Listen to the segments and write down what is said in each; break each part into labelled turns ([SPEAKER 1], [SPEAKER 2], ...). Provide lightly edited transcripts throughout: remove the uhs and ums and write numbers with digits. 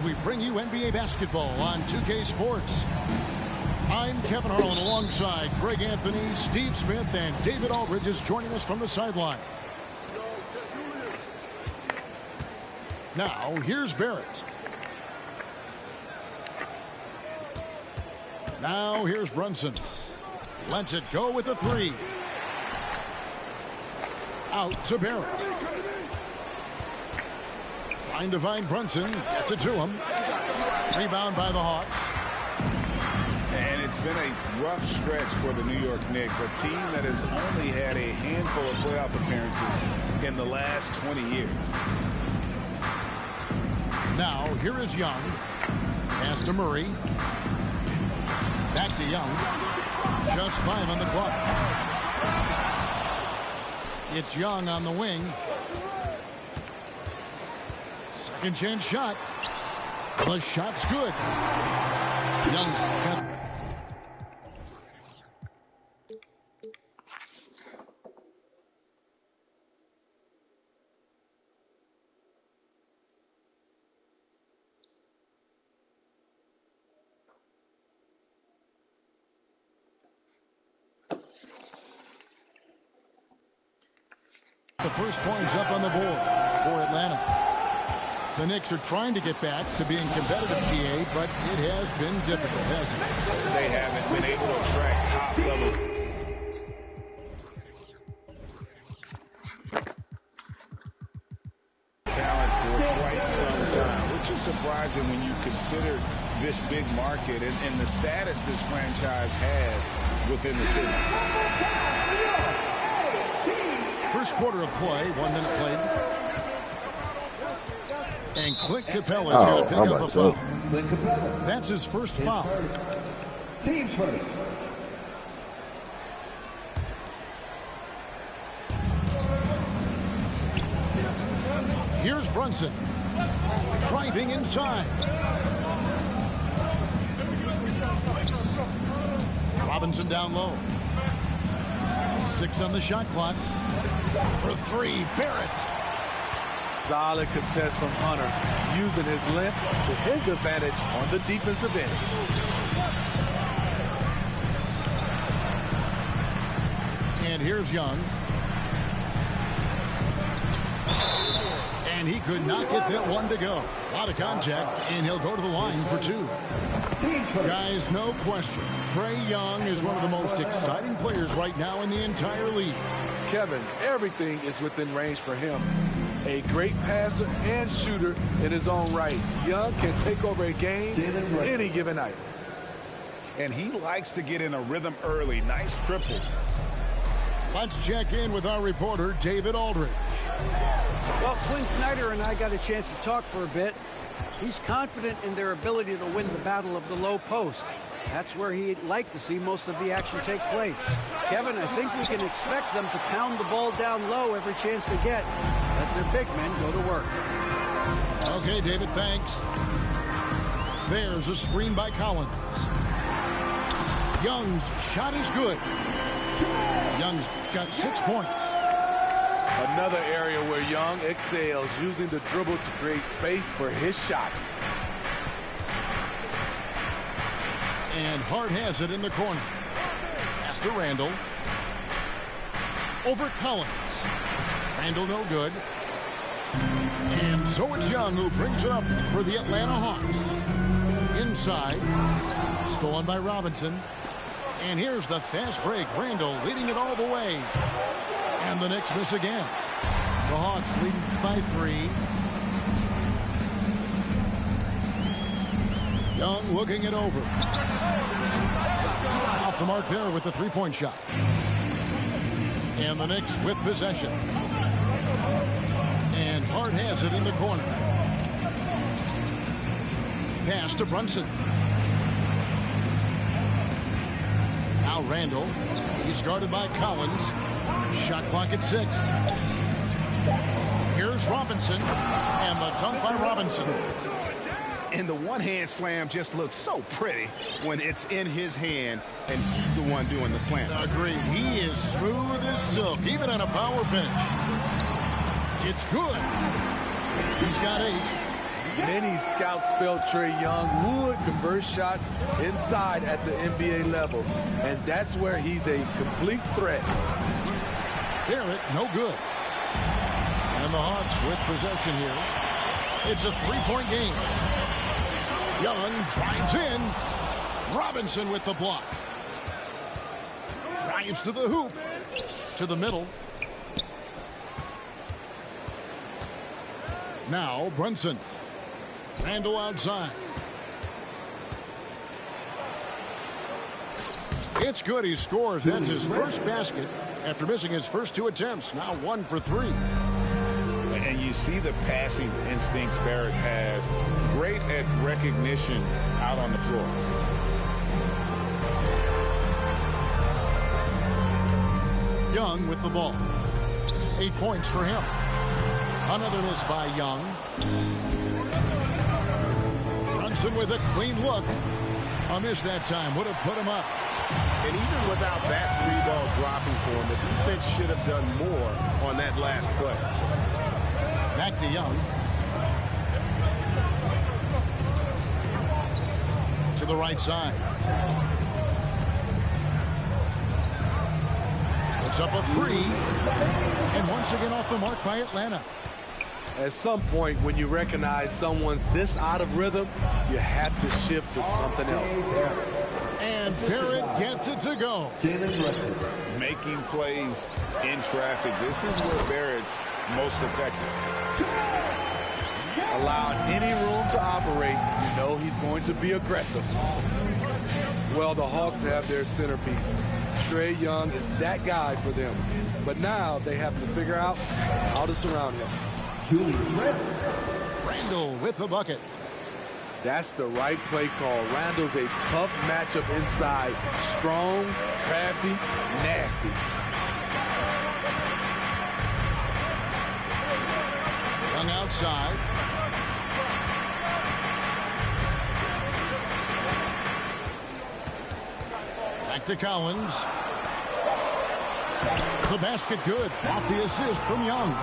[SPEAKER 1] as we bring you NBA basketball on 2K Sports. I'm Kevin Harlan alongside Greg Anthony, Steve Smith, and David Aldridge is joining us from the sideline. Now, here's Barrett. Now, here's Brunson. Lets it go with a three. Out to Barrett. Trying to find Brunson. Gets it to him. Rebound by the Hawks.
[SPEAKER 2] And it's been a rough stretch for the New York Knicks, a team that has only had a handful of playoff appearances in the last 20 years.
[SPEAKER 1] Now, here is Young. Pass to Murray. Back to Young. Just 5 on the clock. It's Young on the wing. Second chance shot. The shot's good. Young's got... The first point's up on the board for Atlanta. The Knicks are trying to get back to being competitive, GA, but it has been difficult, hasn't it?
[SPEAKER 2] They haven't been able to attract top-level talent for quite some time, which is surprising when you consider this big market and the status this franchise has within the city.
[SPEAKER 1] First quarter of play, 1 minute played. And Clint Capella's going to pick up a foul. That's his first foul.
[SPEAKER 3] Team first.
[SPEAKER 1] Here's Brunson. Driving inside. Robinson down low. 6 on the shot clock. For 3, Barrett.
[SPEAKER 4] Solid contest from Hunter, using his length to his advantage on the defensive end.
[SPEAKER 1] And here's Young. And he could not get that one to go. A lot of contact, and he'll go to the line for 2. Guys, no question, Trae Young is one of the most exciting players right now in the entire league.
[SPEAKER 4] Kevin, everything is within range for him. A great passer and shooter in his own right. Young can take over a game any given night.
[SPEAKER 2] And he likes to get in a rhythm early. Nice triple.
[SPEAKER 1] Let's check in with our reporter, David Aldridge.
[SPEAKER 5] Well, Quinn Snyder and I got a chance to talk for a bit. He's confident in their ability to win the battle of the low post. That's where he'd like to see most of the action take place. Kevin, I think we can expect them to pound the ball down low every chance they get. Let their big men go to work.
[SPEAKER 1] Okay, David, thanks. There's a screen by Collins. Young's shot is good. Young's got 6 points.
[SPEAKER 4] Another area where Young excels, using the dribble to create space for his shot.
[SPEAKER 1] And Hart has it in the corner. Pass to Randall. Over Collins. Randall no good. And so it's Young who brings it up for the Atlanta Hawks. Inside. Stolen by Robinson. And here's the fast break. Randall leading it all the way. And the Knicks miss again. The Hawks leading by 3. Young looking it over. Off the mark there with the 3-point shot. And the Knicks with possession. And Hart has it in the corner. Pass to Brunson. Now Randall. He's guarded by Collins. Shot clock at 6. Here's Robinson. And the dunk by Robinson.
[SPEAKER 2] And the one-hand slam just looks so pretty when it's in his hand and he's the one doing the slam.
[SPEAKER 1] Agreed. He is smooth as silk, even on a power finish. It's good. He's got 8.
[SPEAKER 4] Many scouts felt Trae Young would convert shots inside at the NBA level, and that's where he's a complete threat.
[SPEAKER 1] Barrett, no good. And the Hawks with possession here. It's a three-point game. Young drives in. Robinson with the block. Drives to the hoop. To the middle. Now Brunson. Randall outside. It's good. He scores. That's his first basket after missing his first 2 attempts. Now 1 for 3.
[SPEAKER 2] And you see the passing instincts Barrett has. Great at recognition out on the floor.
[SPEAKER 1] Young with the ball. 8 points for him. Another miss by Young. Brunson with a clean look. A miss that time. Would have put him up.
[SPEAKER 2] And even without that 3-ball dropping for him, the defense should have done more on that last play.
[SPEAKER 1] Back to Young. To the right side. It's up a 3. And once again off the mark by Atlanta.
[SPEAKER 4] At some point, when you recognize someone's this out of rhythm, you have to shift to something else.
[SPEAKER 1] And Barrett gets it to go.
[SPEAKER 2] Making plays in traffic. This is where Barrett's most effective.
[SPEAKER 4] Allowing any room to operate, you know he's going to be aggressive. Well, the Hawks have their centerpiece. Trae Young is that guy for them. But now they have to figure out how to surround him.
[SPEAKER 1] Randall with the bucket.
[SPEAKER 4] That's the right play call. Randall's a tough matchup inside. Strong, crafty, nasty.
[SPEAKER 1] Young outside. Back to Collins. The basket good. Off the assist from Young.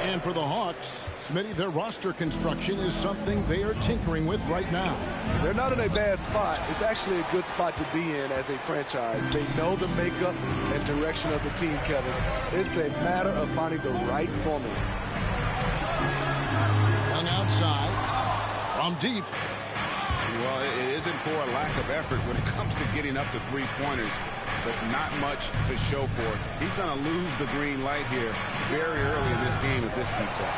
[SPEAKER 1] And for the Hawks, Smitty, their roster construction is something they are tinkering with right now.
[SPEAKER 4] They're not in a bad spot. It's actually a good spot to be in as a franchise. They know the makeup and direction of the team, Kevin. It's a matter of finding the right formula.
[SPEAKER 1] Young outside. From deep.
[SPEAKER 2] Well, it isn't for a lack of effort when it comes to getting up to three-pointers, but not much to show for it. He's going to lose the green light here very early in this game if this keeps up.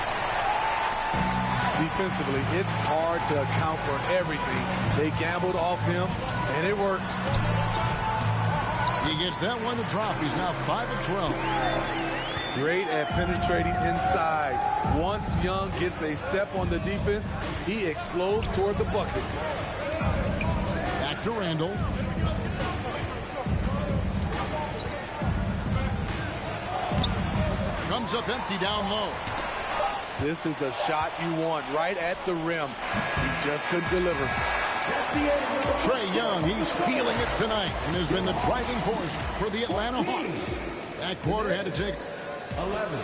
[SPEAKER 4] Defensively, it's hard to account for everything. They gambled off him, and it worked.
[SPEAKER 1] He gets that one to drop. He's now 5 of 12.
[SPEAKER 4] Great at penetrating inside. Once Young gets a step on the defense, he explodes toward the bucket.
[SPEAKER 1] Back to Randall. Comes up empty down low.
[SPEAKER 4] This is the shot you want, right at the rim. He just couldn't deliver.
[SPEAKER 1] Trae Young, he's feeling it tonight and has been the driving force for the Atlanta Hawks. That quarter had to take
[SPEAKER 3] 11.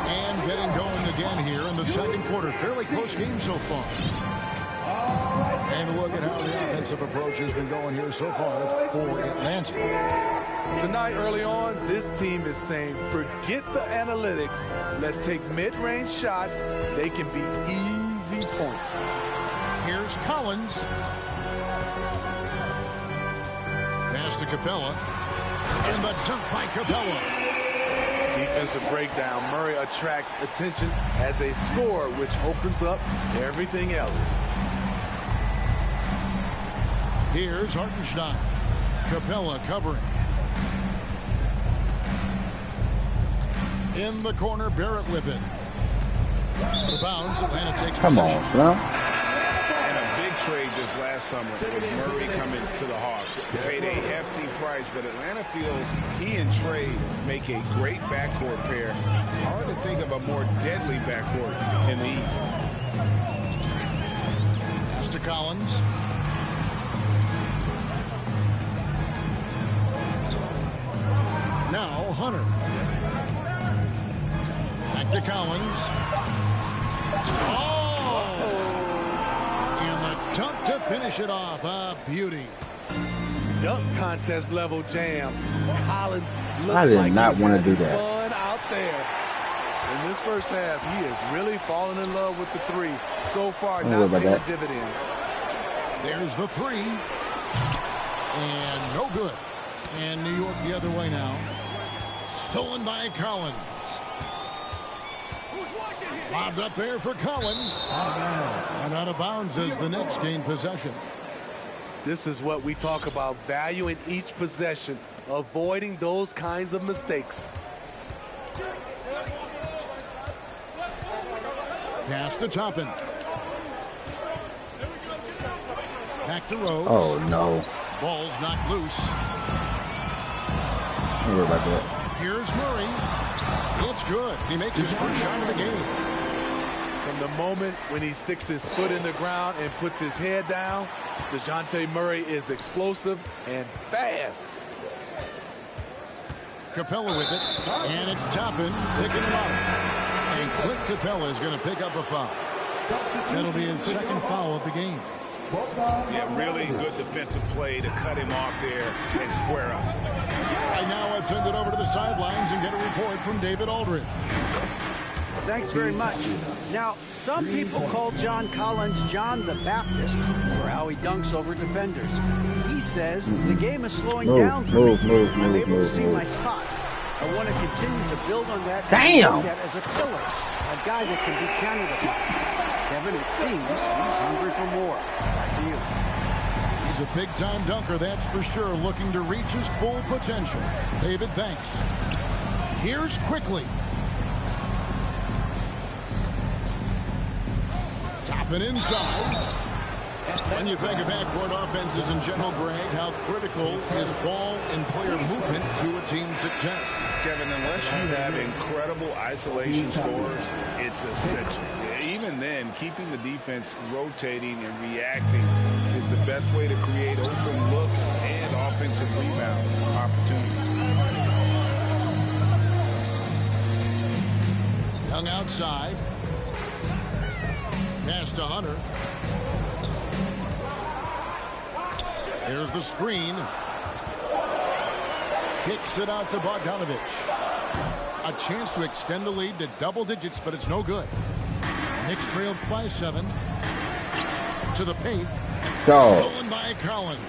[SPEAKER 1] And getting going again here in the second quarter. Fairly close game so far. And look at how the offensive approach has been going here so far for Atlanta.
[SPEAKER 4] Tonight, early on, this team is saying, forget the analytics. Let's take mid-range shots. They can be easy points.
[SPEAKER 1] Here's Collins. Pass to Capella. And the dunk by Capella.
[SPEAKER 4] Defensive breakdown. Murray attracts attention as a scorer, which opens up everything else.
[SPEAKER 1] Here's Hartenstein. Capella covering. In the corner, Barrett with it. The bounds, Atlanta takes possession.
[SPEAKER 2] And a big trade this last summer with Murray coming to the Hawks. Paid a hefty price, but Atlanta feels he and Trae make a great backcourt pair. Hard to think of a more deadly backcourt in the East.
[SPEAKER 1] Pass to Collins. Now Hunter. to Collins. Oh! And the dunk to finish it off. A beauty.
[SPEAKER 4] Dunk contest level jam. Collins looks
[SPEAKER 6] I did
[SPEAKER 4] like
[SPEAKER 6] not
[SPEAKER 4] he's
[SPEAKER 6] want to
[SPEAKER 4] having
[SPEAKER 6] do that.
[SPEAKER 4] fun out there. In this first half, he is really falling in love with the three. So far,
[SPEAKER 6] Don't worry
[SPEAKER 4] not
[SPEAKER 6] about
[SPEAKER 4] paying
[SPEAKER 6] that.
[SPEAKER 4] dividends.
[SPEAKER 1] There's the three. And no good. And New York the other way now. Stolen by Collins. Lobbed up there for Collins. And out of bounds as the Knicks gain possession.
[SPEAKER 4] This is what we talk about, valuing each possession, avoiding those kinds of mistakes.
[SPEAKER 1] Pass to Toppin. Back to Rose.
[SPEAKER 6] Oh, no.
[SPEAKER 1] Ball's knocked loose.
[SPEAKER 6] Don't worry about that.
[SPEAKER 1] Here's Murray. It's good. He makes his first shot of the game.
[SPEAKER 4] From the moment when he sticks his foot in the ground and puts his head down, DeJounte Murray is explosive and fast.
[SPEAKER 1] Capella with it. And it's Toppin picking him up. And Clint Capella is going to pick up a foul. That'll be his second foul of the game.
[SPEAKER 2] Yeah, really good defensive play to cut him off there and square up.
[SPEAKER 1] Right now, let's send it over to the sidelines and get a report from David Aldridge.
[SPEAKER 5] Thanks very much. Now, some people call John Collins John the Baptist for how he dunks over defenders. He says the game is slowing down for me. I'm able to see my spots. I want to continue to build on that.
[SPEAKER 6] Damn.
[SPEAKER 5] And that as a pillar, a guy that can be counted upon. Kevin, it seems he's hungry for more. Back to you.
[SPEAKER 1] He's a big-time dunker, that's for sure, looking to reach his full potential. David, thanks. Here's Quickly. Toppin inside. When you think of backcourt offenses in general, Greg, how critical is ball and player movement to a team's success?
[SPEAKER 2] Kevin, unless you have incredible isolation scores, it's essential. Even then, keeping the defense rotating and reacting is the best way to create open looks and offensive rebound opportunities.
[SPEAKER 1] Young outside. Pass to Hunter. There's the screen. Kicks it out to Bogdanovich. A chance to extend the lead to double digits, but it's no good. Knicks trailed by 7. To the paint. Stolen by Collins.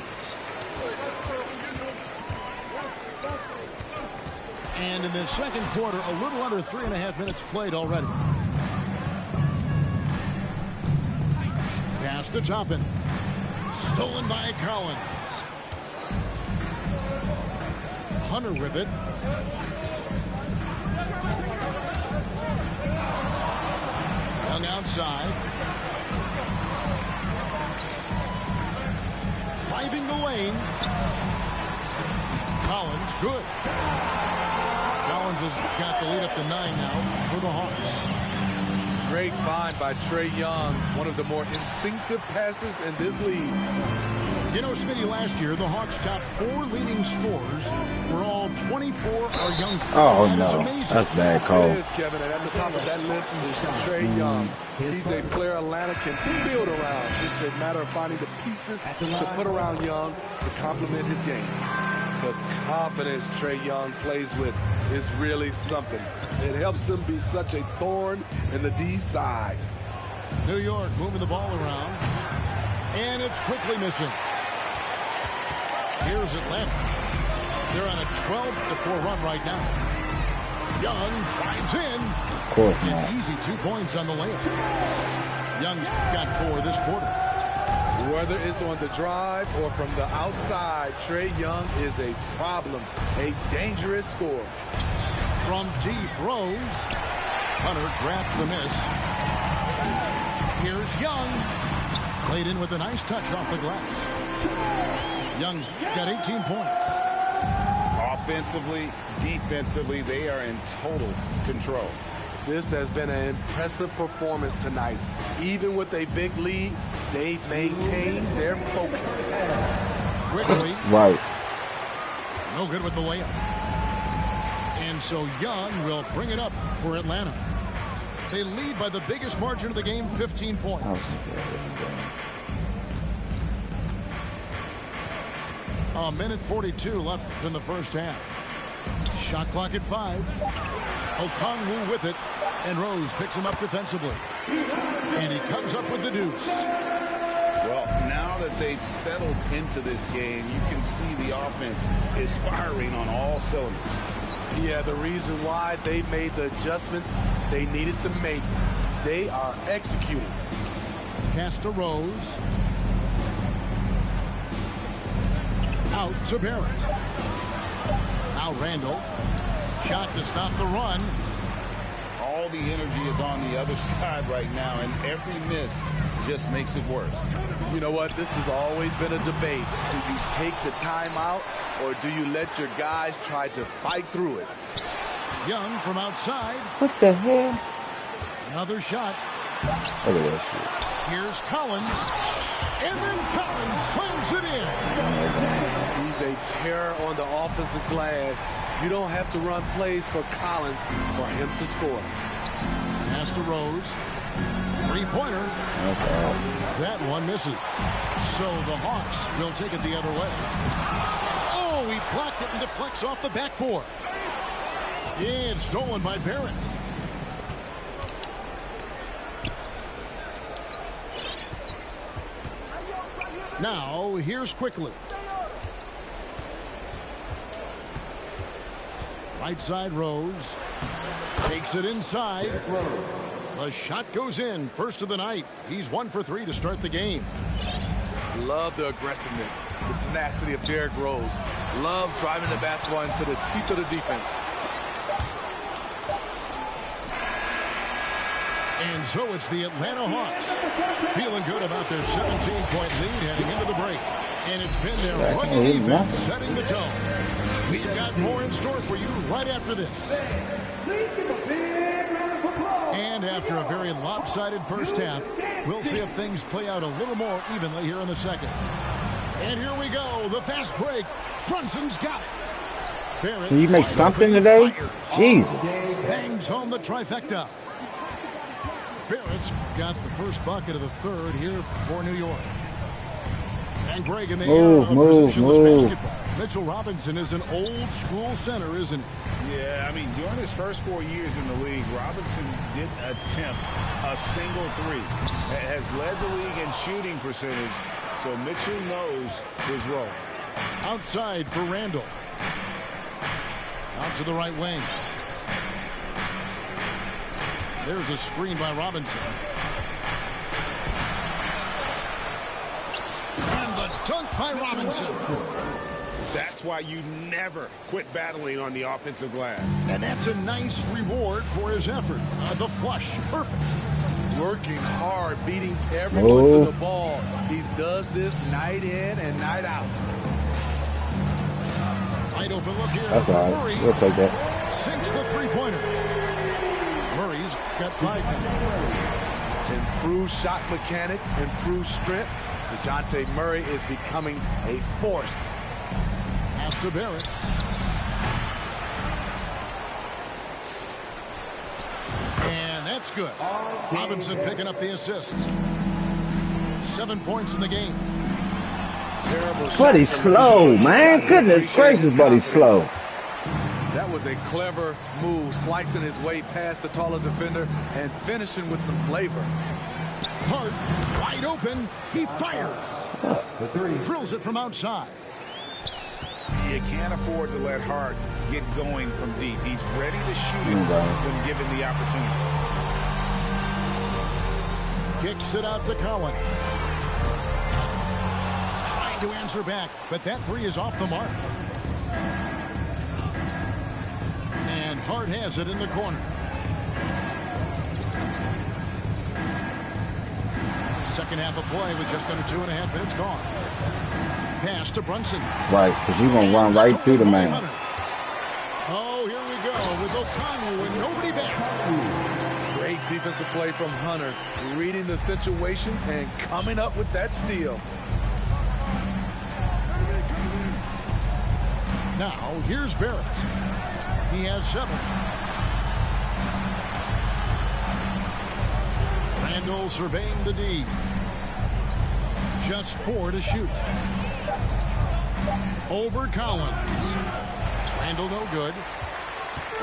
[SPEAKER 1] And in the second quarter, a little under 3.5 minutes played already. Pass to Toppin. Stolen by Collins. Hunter with it. Young outside. Driving the lane. Collins, good. Collins has got the lead up to 9 now for the Hawks.
[SPEAKER 4] Great find by Trae Young, one of the more instinctive passers in this league.
[SPEAKER 1] You know, Smitty, last year, the Hawks' top 4 leading scorers were all 24 or younger.
[SPEAKER 6] Oh,
[SPEAKER 1] That is
[SPEAKER 6] no.
[SPEAKER 1] amazing.
[SPEAKER 6] That's bad call.
[SPEAKER 4] It is, Kevin, and at the top of that list is Trae Young. He's a player Atlanta can build around. It's a matter of finding the pieces to put around Young to complement his game. The confidence Trae Young plays with is really something. It helps him be such a thorn in the D side.
[SPEAKER 1] New York moving the ball around. And it's quickly missing. Here's Atlanta. They're on a 12-4 run right now. Young drives in.
[SPEAKER 6] Of course not.
[SPEAKER 1] An easy 2 points on the layup. Young's got 4 this quarter.
[SPEAKER 4] Whether it's on the drive or from the outside, Trae Young is a problem, a dangerous scorer.
[SPEAKER 1] From deep, Rose. Hunter grabs the miss. Here's Young. Played in with a nice touch off the glass. Young's got 18 points.
[SPEAKER 2] Offensively, defensively, they are in total control.
[SPEAKER 4] This has been an impressive performance tonight. Even with a big lead, they've maintained their focus.
[SPEAKER 1] Quickly.
[SPEAKER 6] Right.
[SPEAKER 1] No good with the layup. And so Young will bring it up for Atlanta. They lead by the biggest margin of the game, 15 points. A minute 42 left in the first half. Shot clock at 5. Okongwu with it, and Rose picks him up defensively. And he comes up with the deuce.
[SPEAKER 2] Well, now that they've settled into this game, you can see the offense is firing on all cylinders.
[SPEAKER 4] Yeah, the reason why they made the adjustments they needed to make, they are executing.
[SPEAKER 1] Pass to Rose. Out to Barrett. Now Randall. Shot to stop the run.
[SPEAKER 2] All the energy is on the other side right now, and every miss just makes it worse.
[SPEAKER 4] You know what? This has always been a debate. Do you take the timeout, or do you let your guys try to fight through it?
[SPEAKER 1] Young from outside.
[SPEAKER 6] What the hell?
[SPEAKER 1] Another shot.
[SPEAKER 6] Look at that shit.
[SPEAKER 1] Here's Collins. And then Collins slams it in.
[SPEAKER 4] He's a terror on the offensive glass. You don't have to run plays for Collins for him to score.
[SPEAKER 1] Pass to Rose. Three-pointer. That one misses. So the Hawks will take it the other way. Oh, he blocked it and deflects off the backboard. And stolen by Barrett. Now, here's Quickly. Right side Rose. Takes it inside. The shot goes in. First of the night. He's 1 for 3 to start the game.
[SPEAKER 4] Love the aggressiveness, the tenacity of Derrick Rose. Love driving the basketball into the teeth of the defense.
[SPEAKER 1] And so it's the Atlanta Hawks feeling good about their 17-point lead heading into the break. And it's been their rugged defense setting the tone. We've got more in store for you right after this. And after a very lopsided first half, we'll see if things play out a little more evenly here in the second. And here we go, the fast break. Brunson's got it. Barrett,
[SPEAKER 6] Can you make something today? Jesus.
[SPEAKER 1] Bangs home the trifecta. Barrett's got the first bucket of the third here for New York. And Greg in the era of positionless basketball. Mitchell Robinson is an old-school center, isn't he?
[SPEAKER 2] Yeah, I mean, during his first 4 years in the league, Robinson didn't attempt a single three. Has led the league in shooting percentage, so Mitchell knows his role.
[SPEAKER 1] Outside for Randall. Out to the right wing. There's a screen by Robinson. And the dunk by Robinson.
[SPEAKER 2] That's why you never quit battling on the offensive glass.
[SPEAKER 1] And that's a nice reward for his effort. The flush. Perfect.
[SPEAKER 4] Working hard, beating everyone to the ball. He does this night in and night out.
[SPEAKER 1] Wide open look here.
[SPEAKER 6] That's all right.
[SPEAKER 1] Murray
[SPEAKER 6] We'll take that.
[SPEAKER 1] sinks the three-pointer. Murray's got 5 now.
[SPEAKER 4] Improved shot mechanics, improved strength. DeJounte Murray is becoming a force.
[SPEAKER 1] Pass to Barrett. And that's good. Robinson picking up the assists. 7 points in the game.
[SPEAKER 4] Terrible shot.
[SPEAKER 6] But he's slow, man. Goodness gracious, but he's slow.
[SPEAKER 4] That was a clever move, slicing his way past the taller defender and finishing with some flavor.
[SPEAKER 1] Hart, wide open. He fires.
[SPEAKER 3] The three.
[SPEAKER 1] Drills it from outside.
[SPEAKER 2] You can't afford to let Hart get going from deep. He's ready to shoot it when given the opportunity.
[SPEAKER 1] Kicks it out to Collins. Trying to answer back, but that three is off the mark. And Hart has it in the corner. Second half of play with just under 2.5 minutes gone. Pass to Brunson.
[SPEAKER 6] Right, because he's going to run right through the man.
[SPEAKER 1] Oh, here we go with Okongwu and nobody back.
[SPEAKER 4] Great defensive play from Hunter, reading the situation and coming up with that steal.
[SPEAKER 1] Now, here's Barrett. He has 7. Randall surveying the D. Just 4 to shoot. Over Collins. Randall no good.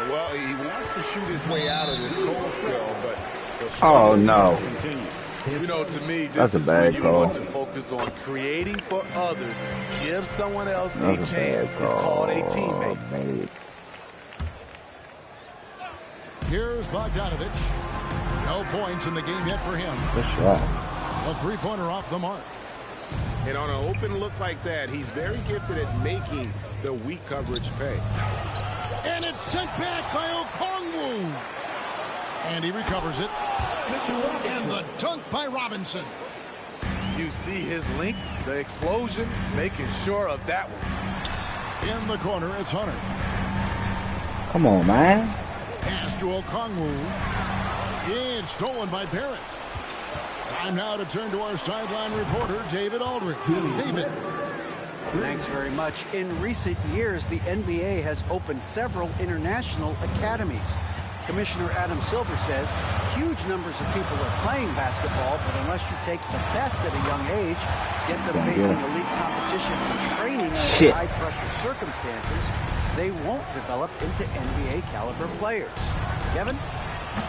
[SPEAKER 2] Well, he wants to shoot his way out of this cold spell, but the
[SPEAKER 6] Oh, no.
[SPEAKER 2] continue.
[SPEAKER 4] You know, to me,
[SPEAKER 6] That's
[SPEAKER 4] this
[SPEAKER 6] a
[SPEAKER 4] is
[SPEAKER 6] bad
[SPEAKER 4] when you
[SPEAKER 6] call.
[SPEAKER 4] want to focus on creating for others. Give someone else a
[SPEAKER 6] That's a bad
[SPEAKER 4] chance. It's called a
[SPEAKER 6] call,
[SPEAKER 4] teammate.
[SPEAKER 6] man.
[SPEAKER 1] Here's Bogdanovich. No points in the game yet for him.
[SPEAKER 6] Good shot.
[SPEAKER 1] A three-pointer off the mark.
[SPEAKER 2] And on an open look like that, he's very gifted at making the weak coverage pay.
[SPEAKER 1] And it's sent back by Okongwu. And he recovers it. And the dunk by Robinson.
[SPEAKER 4] You see his length, the explosion, making sure of that one.
[SPEAKER 1] In the corner, it's Hunter.
[SPEAKER 6] Come on, man.
[SPEAKER 1] Pass to Okongwu. It's stolen by Barrett. Time now to turn to our sideline reporter, David Aldridge. David.
[SPEAKER 5] Thanks very much. In recent years, the NBA has opened several international academies. Commissioner Adam Silver says huge numbers of people are playing basketball, but unless you take the best at a young age, get them facing elite competition and training under high-pressure circumstances, they won't develop into NBA-caliber players. Kevin?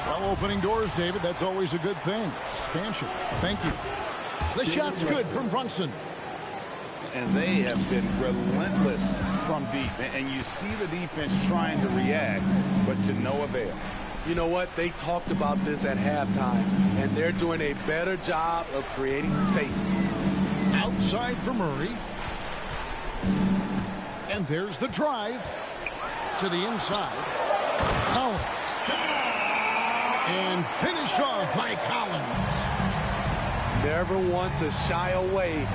[SPEAKER 1] Well, opening doors, David, that's always a good thing. Expansion. Thank you. The shot's good from Brunson.
[SPEAKER 2] And they have been relentless from deep. And you see the defense trying to react, but to no avail.
[SPEAKER 4] You know what? They talked about this at halftime, and they're doing a better job of creating space.
[SPEAKER 1] Outside for Murray. And there's the drive to the inside. Collins. And finished off by Collins.
[SPEAKER 4] Never want to shy away.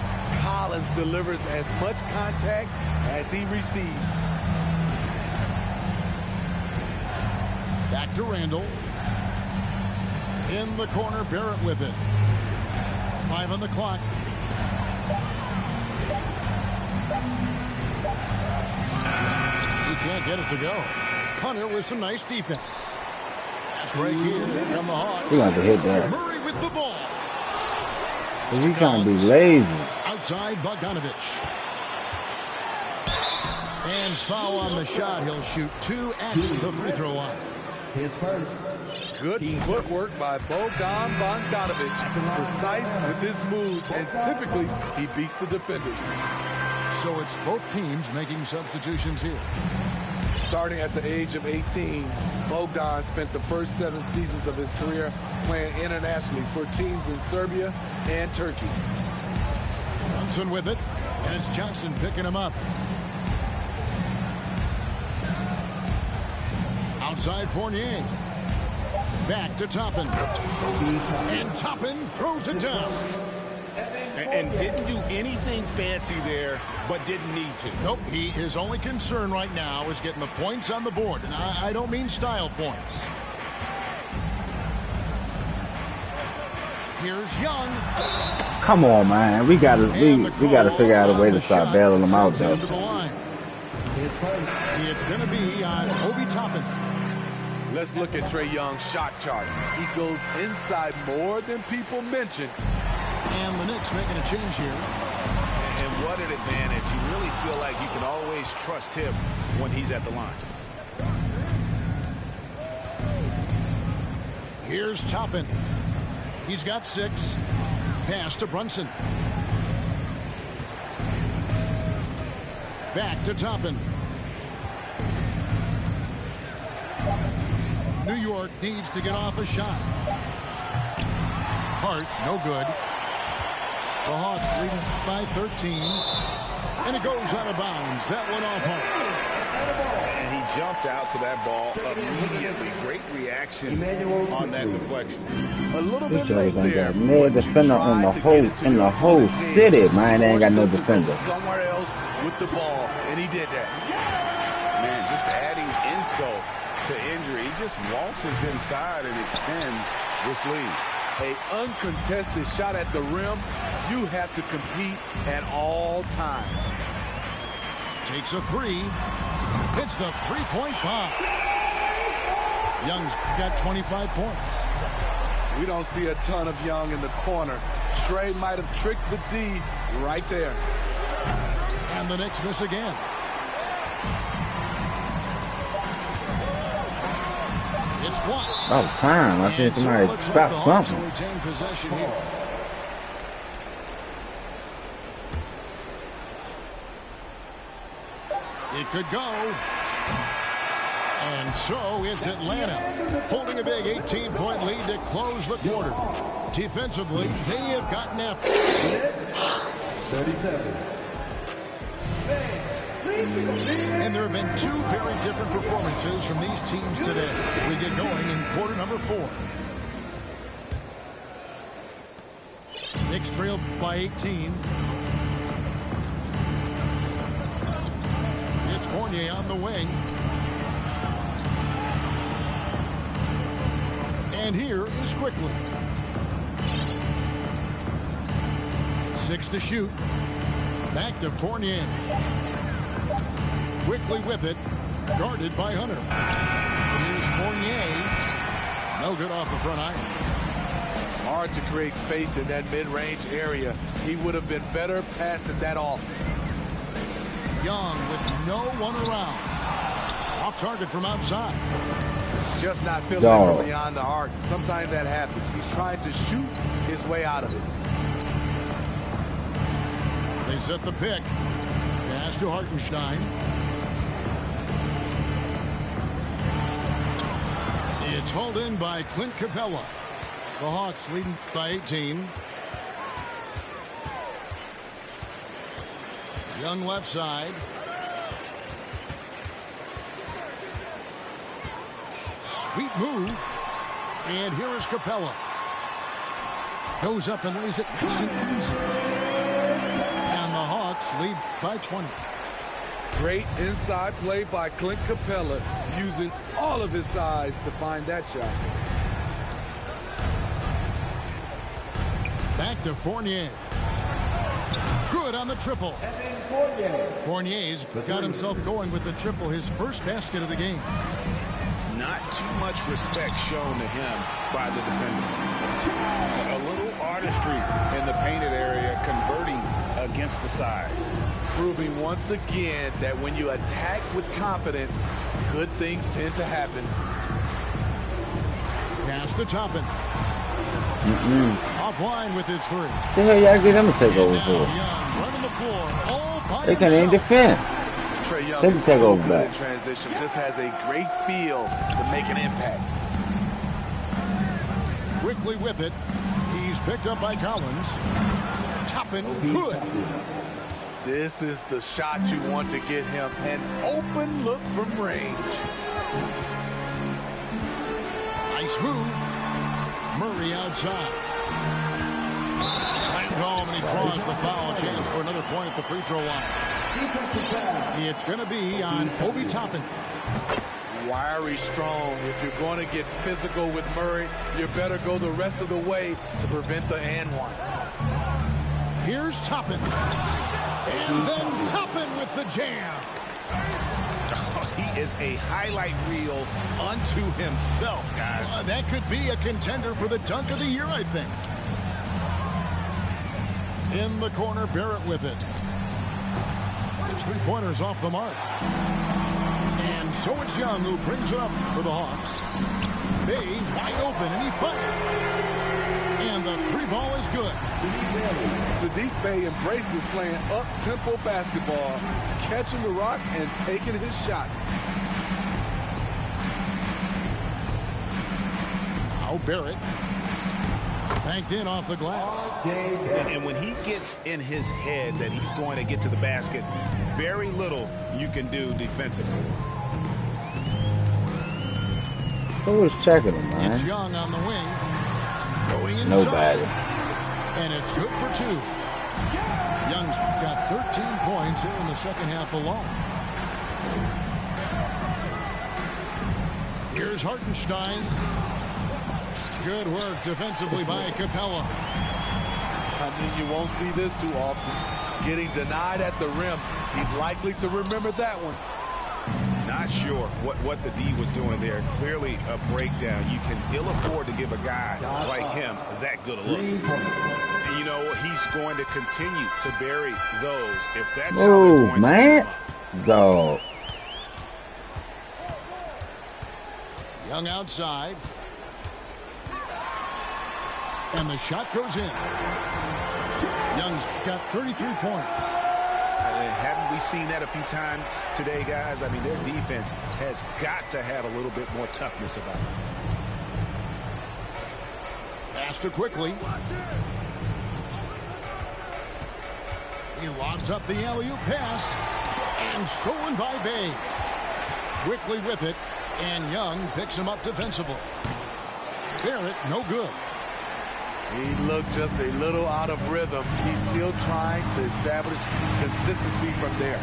[SPEAKER 4] Collins delivers as much contact as he receives.
[SPEAKER 1] Back to Randall. In the corner, Barrett with it. 5 on the clock. He can't get it to go. Hunter with some nice defense. That's right here. Here come the Hawks.
[SPEAKER 6] We got to hit that.
[SPEAKER 1] Murray with the ball.
[SPEAKER 6] We trying to be lazy.
[SPEAKER 1] Outside Bogdanovich. And foul on the shot. He'll shoot 2 at the free throw line.
[SPEAKER 3] His first.
[SPEAKER 4] Good footwork by Bogdan Bogdanovich. Precise with his moves, and typically he beats the defenders.
[SPEAKER 1] So it's both teams making substitutions here.
[SPEAKER 4] Starting at the age of 18, Bogdan spent the first 7 seasons of his career playing internationally for teams in Serbia and Turkey.
[SPEAKER 1] Johnson with it, and it's Johnson picking him up. Outside Fournier. Back to Toppin. And Toppin throws it down.
[SPEAKER 2] And didn't do anything fancy there, but didn't need to.
[SPEAKER 1] Nope, his only concern right now is getting the points on the board. And I don't mean style points. Here's Young.
[SPEAKER 6] Come on, man. We gotta figure out a way to start bailing them out, though.
[SPEAKER 1] It's going to be on Obi Toppin.
[SPEAKER 4] Let's look at Trae Young's shot chart. He goes inside more than people mention.
[SPEAKER 1] And the Knicks making a change here.
[SPEAKER 2] And what an advantage. You really feel like you can always trust him when he's at the line.
[SPEAKER 1] Here's Toppin. He's got 6. Pass to Brunson. Back to Toppin. New York needs to get off a shot. Hart, no good. The Hawks leading by 13. And it goes out of bounds. That one off Hart.
[SPEAKER 2] And he jumped out to that ball immediately. Great reaction on that deflection.
[SPEAKER 4] A little bit
[SPEAKER 6] This
[SPEAKER 4] late
[SPEAKER 6] ain't
[SPEAKER 4] there.
[SPEAKER 6] got no defender on the whole city, man. They ain't got no defender.
[SPEAKER 4] Somewhere else with the ball, and he did that.
[SPEAKER 2] Man, just adding insult to injury. He just waltzes inside and extends this lead.
[SPEAKER 4] A uncontested shot at the rim, you have to compete at all times.
[SPEAKER 1] Takes a 3. Hits the three-point bomb. Young's got 25 points.
[SPEAKER 4] We don't see a ton of Young in the corner. Trey might have tricked the D right there.
[SPEAKER 1] And the Knicks miss again. It's blocked.
[SPEAKER 6] Oh, time. I seen somebody stop something.
[SPEAKER 1] Retain possession here. It could go. And so it's Atlanta holding a big 18-point lead to close the quarter. Defensively, they have gotten after.
[SPEAKER 3] 37.
[SPEAKER 1] And there have been two very different performances from these teams today. We get going in quarter number 4. Knicks trail by 18. It's Fournier on the wing. And here is Quickly. 6 to shoot. Back to Fournier. Quickly with it. Guarded by Hunter. Here's Fournier. No good off the front iron.
[SPEAKER 4] Hard to create space in that mid-range area. He would have been better passing that off.
[SPEAKER 1] Young with no one around. Off target from outside.
[SPEAKER 4] Just not feeling it from beyond the arc. Sometimes that happens. He's trying to shoot his way out of it.
[SPEAKER 1] They set the pick. Pass to Hartenstein. It's hauled in by Clint Capella. The Hawks leading by 18. Young left side. Sweet move. And here is Capella. Goes up and lays it nice and easy. And the Hawks lead by 20.
[SPEAKER 4] Great inside play by Clint Capella, using all of his size to find that shot.
[SPEAKER 1] Back to Fournier. Good on the triple. Fournier's got himself going with the triple, his first basket of the game.
[SPEAKER 2] Not too much respect shown to him by the defender. A little artistry in the painted area, converting against the size.
[SPEAKER 4] Proving once again that when you attack with confidence, good things tend to happen.
[SPEAKER 1] Pass to Toppin. Offline with his 3.
[SPEAKER 6] The hell y'all get him to take over for?
[SPEAKER 1] Young running the floor all by
[SPEAKER 6] They can't even defend.
[SPEAKER 4] Trae Young
[SPEAKER 6] Take the
[SPEAKER 4] is so
[SPEAKER 6] takeover
[SPEAKER 4] good
[SPEAKER 6] back.
[SPEAKER 4] in transition. Just has a great feel to make an impact.
[SPEAKER 1] Quickly with it. He's picked up by Collins. Toppin good.
[SPEAKER 4] This is the shot you want to get him. An open look from range.
[SPEAKER 1] Nice move. Murray outside. Slammed home, and he draws the foul. A chance for another point at the free throw line. It's going to be on Obi Toppin.
[SPEAKER 4] Wiry strong. If you're going to get physical with Murray, you better go the rest of the way to prevent the and one.
[SPEAKER 1] Here's Toppin. And then Toppin with the jam.
[SPEAKER 2] He is a highlight reel unto himself, guys.
[SPEAKER 1] That could be a contender for the dunk of the year, I think. In the corner, Barrett with it. His 3-pointers off the mark. And so it's Young who brings it up for the Hawks. Bay wide open, and he fired. And the 3-ball is good.
[SPEAKER 4] Saddiq Bey embraces playing up-tempo basketball, catching the rock and taking his shots.
[SPEAKER 1] Now Barrett. Banked in off the glass.
[SPEAKER 2] And when he gets in his head that he's going to get to the basket, very little you can do defensively.
[SPEAKER 6] Who was checking him,
[SPEAKER 1] It's
[SPEAKER 6] man?
[SPEAKER 1] Young on the wing. Going inside.
[SPEAKER 6] Nobody.
[SPEAKER 1] And it's good for 2. Young's got 13 points here in the second half alone. Here's Hartenstein. Good work defensively by Capella.
[SPEAKER 4] I mean, you won't see this too often. Getting denied at the rim. He's likely to remember that one.
[SPEAKER 2] Not sure what the D was doing there. Clearly a breakdown. You can ill afford to give a guy like him that good a look. And you know, he's going to continue to bury those if that's how they're going to beat him up.
[SPEAKER 6] Dog.
[SPEAKER 1] Young outside. And the shot goes in. Young's got 33 points.
[SPEAKER 2] Haven't we seen that a few times today, guys? I mean, their defense has got to have a little bit more toughness about it.
[SPEAKER 1] Faster quickly. He lobs up the alley-oop pass. And stolen by Bay. Quickly with it. And Young picks him up defensively. Barrett, no good.
[SPEAKER 4] He looked just a little out of rhythm. He's still trying to establish consistency from there.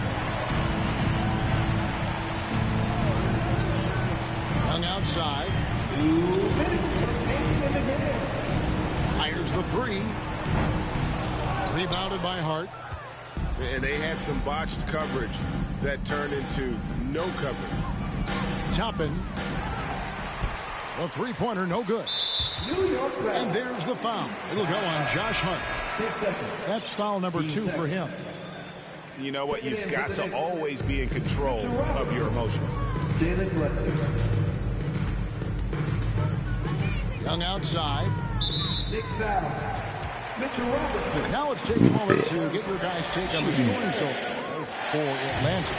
[SPEAKER 1] Young outside. Fires the three. Rebounded by Hart.
[SPEAKER 2] And they had some botched coverage that turned into no coverage.
[SPEAKER 1] Toppin. The three-pointer, no good. And there's the foul. It'll go on Josh Hart. That's foul number 2 for him.
[SPEAKER 2] You know what? You've got to always be in control of your emotions.
[SPEAKER 1] Young outside. Now let's take a moment to get your guys' take on the scoring so far for Atlanta.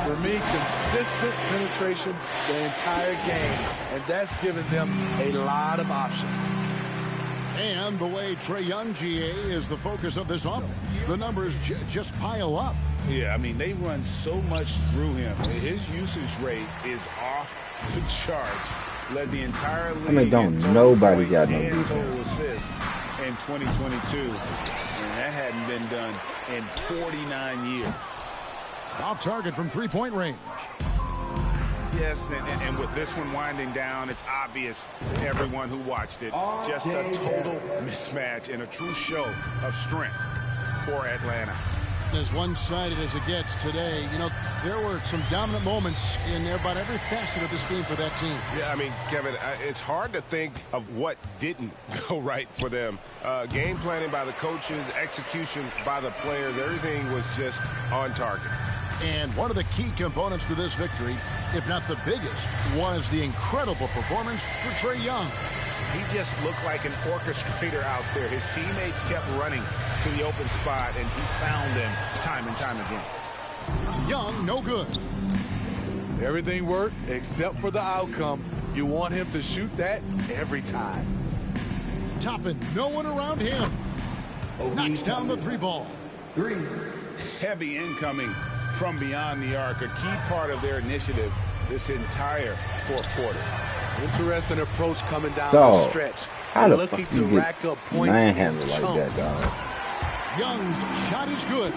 [SPEAKER 4] For me, consistent penetration the entire game, and that's given them a lot of options.
[SPEAKER 1] And the way Trae Young, GA, is the focus of this offense. The numbers just pile up.
[SPEAKER 2] Yeah, I mean, they run so much through him. His usage rate is off the charts. Led the entire league.
[SPEAKER 6] I mean, don't nobody got no
[SPEAKER 2] and
[SPEAKER 6] defense.
[SPEAKER 2] total assists in 2022. And that hadn't been done in 49 years.
[SPEAKER 1] Off target from three-point range.
[SPEAKER 2] Yes, and with this one winding down, it's obvious to everyone who watched it. Just a total mismatch and a true show of strength for Atlanta.
[SPEAKER 1] As one-sided as it gets today, you know, there were some dominant moments in about every facet of this game for that team.
[SPEAKER 7] Yeah, I mean, Kevin, it's hard to think of what didn't go right for them. Game planning by the coaches, execution by the players, everything was just on target.
[SPEAKER 1] And one of the key components to this victory, if not the biggest, was the incredible performance for Trae Young.
[SPEAKER 2] He just looked like an orchestrator out there. His teammates kept running to the open spot, and he found them time and time again.
[SPEAKER 1] Young, no good.
[SPEAKER 4] Everything worked except for the outcome. You want him to shoot that every time.
[SPEAKER 1] Toppin, no one around him. Knocks down the three ball.
[SPEAKER 2] Heavy incoming from beyond the arc, a key part of their initiative this entire fourth quarter.
[SPEAKER 4] Interesting approach coming down
[SPEAKER 6] Dog,
[SPEAKER 4] the stretch.
[SPEAKER 6] how the
[SPEAKER 4] Looking
[SPEAKER 6] fuck
[SPEAKER 4] to
[SPEAKER 6] you
[SPEAKER 4] rack
[SPEAKER 6] get
[SPEAKER 4] up points
[SPEAKER 6] manhandled
[SPEAKER 4] in
[SPEAKER 6] like
[SPEAKER 4] chunks.
[SPEAKER 6] that, dog?
[SPEAKER 1] Young's shot is good.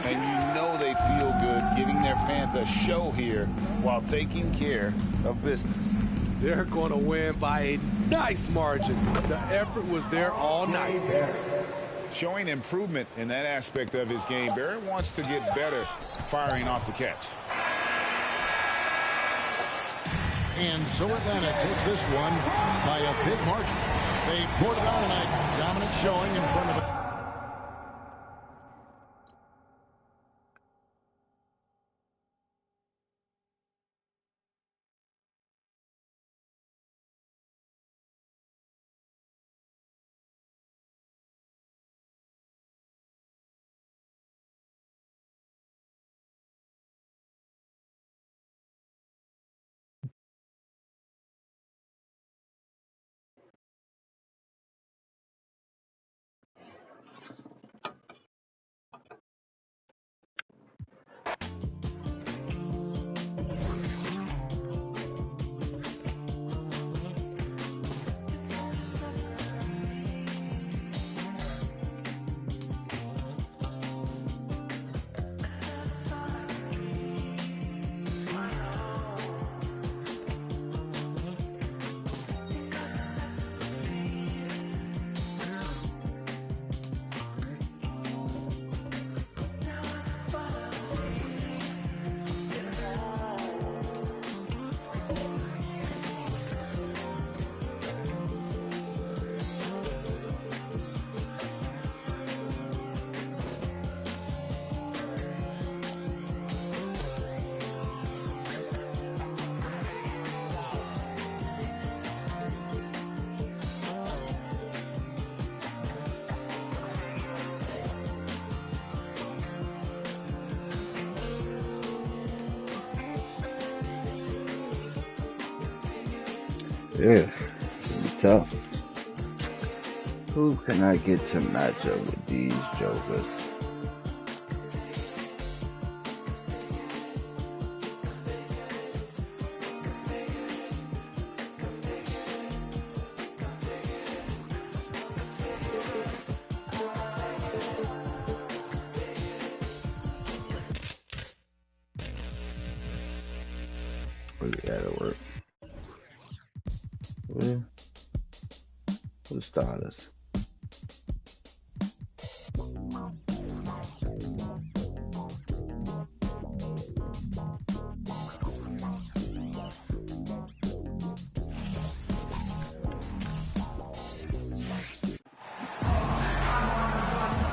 [SPEAKER 2] And you know they feel good giving their fans a show here while taking care of business.
[SPEAKER 4] They're going to win by a nice margin. The effort was there all night.
[SPEAKER 2] Showing improvement in that aspect of his game. Barrett wants to get better firing off the catch.
[SPEAKER 1] And so Atlanta takes this one by a big margin. They poured it on tonight. Dominant showing in front of it.
[SPEAKER 6] Yeah, it's gonna be tough. Who can I get to match up with these jokers? That'll work. Who the starters?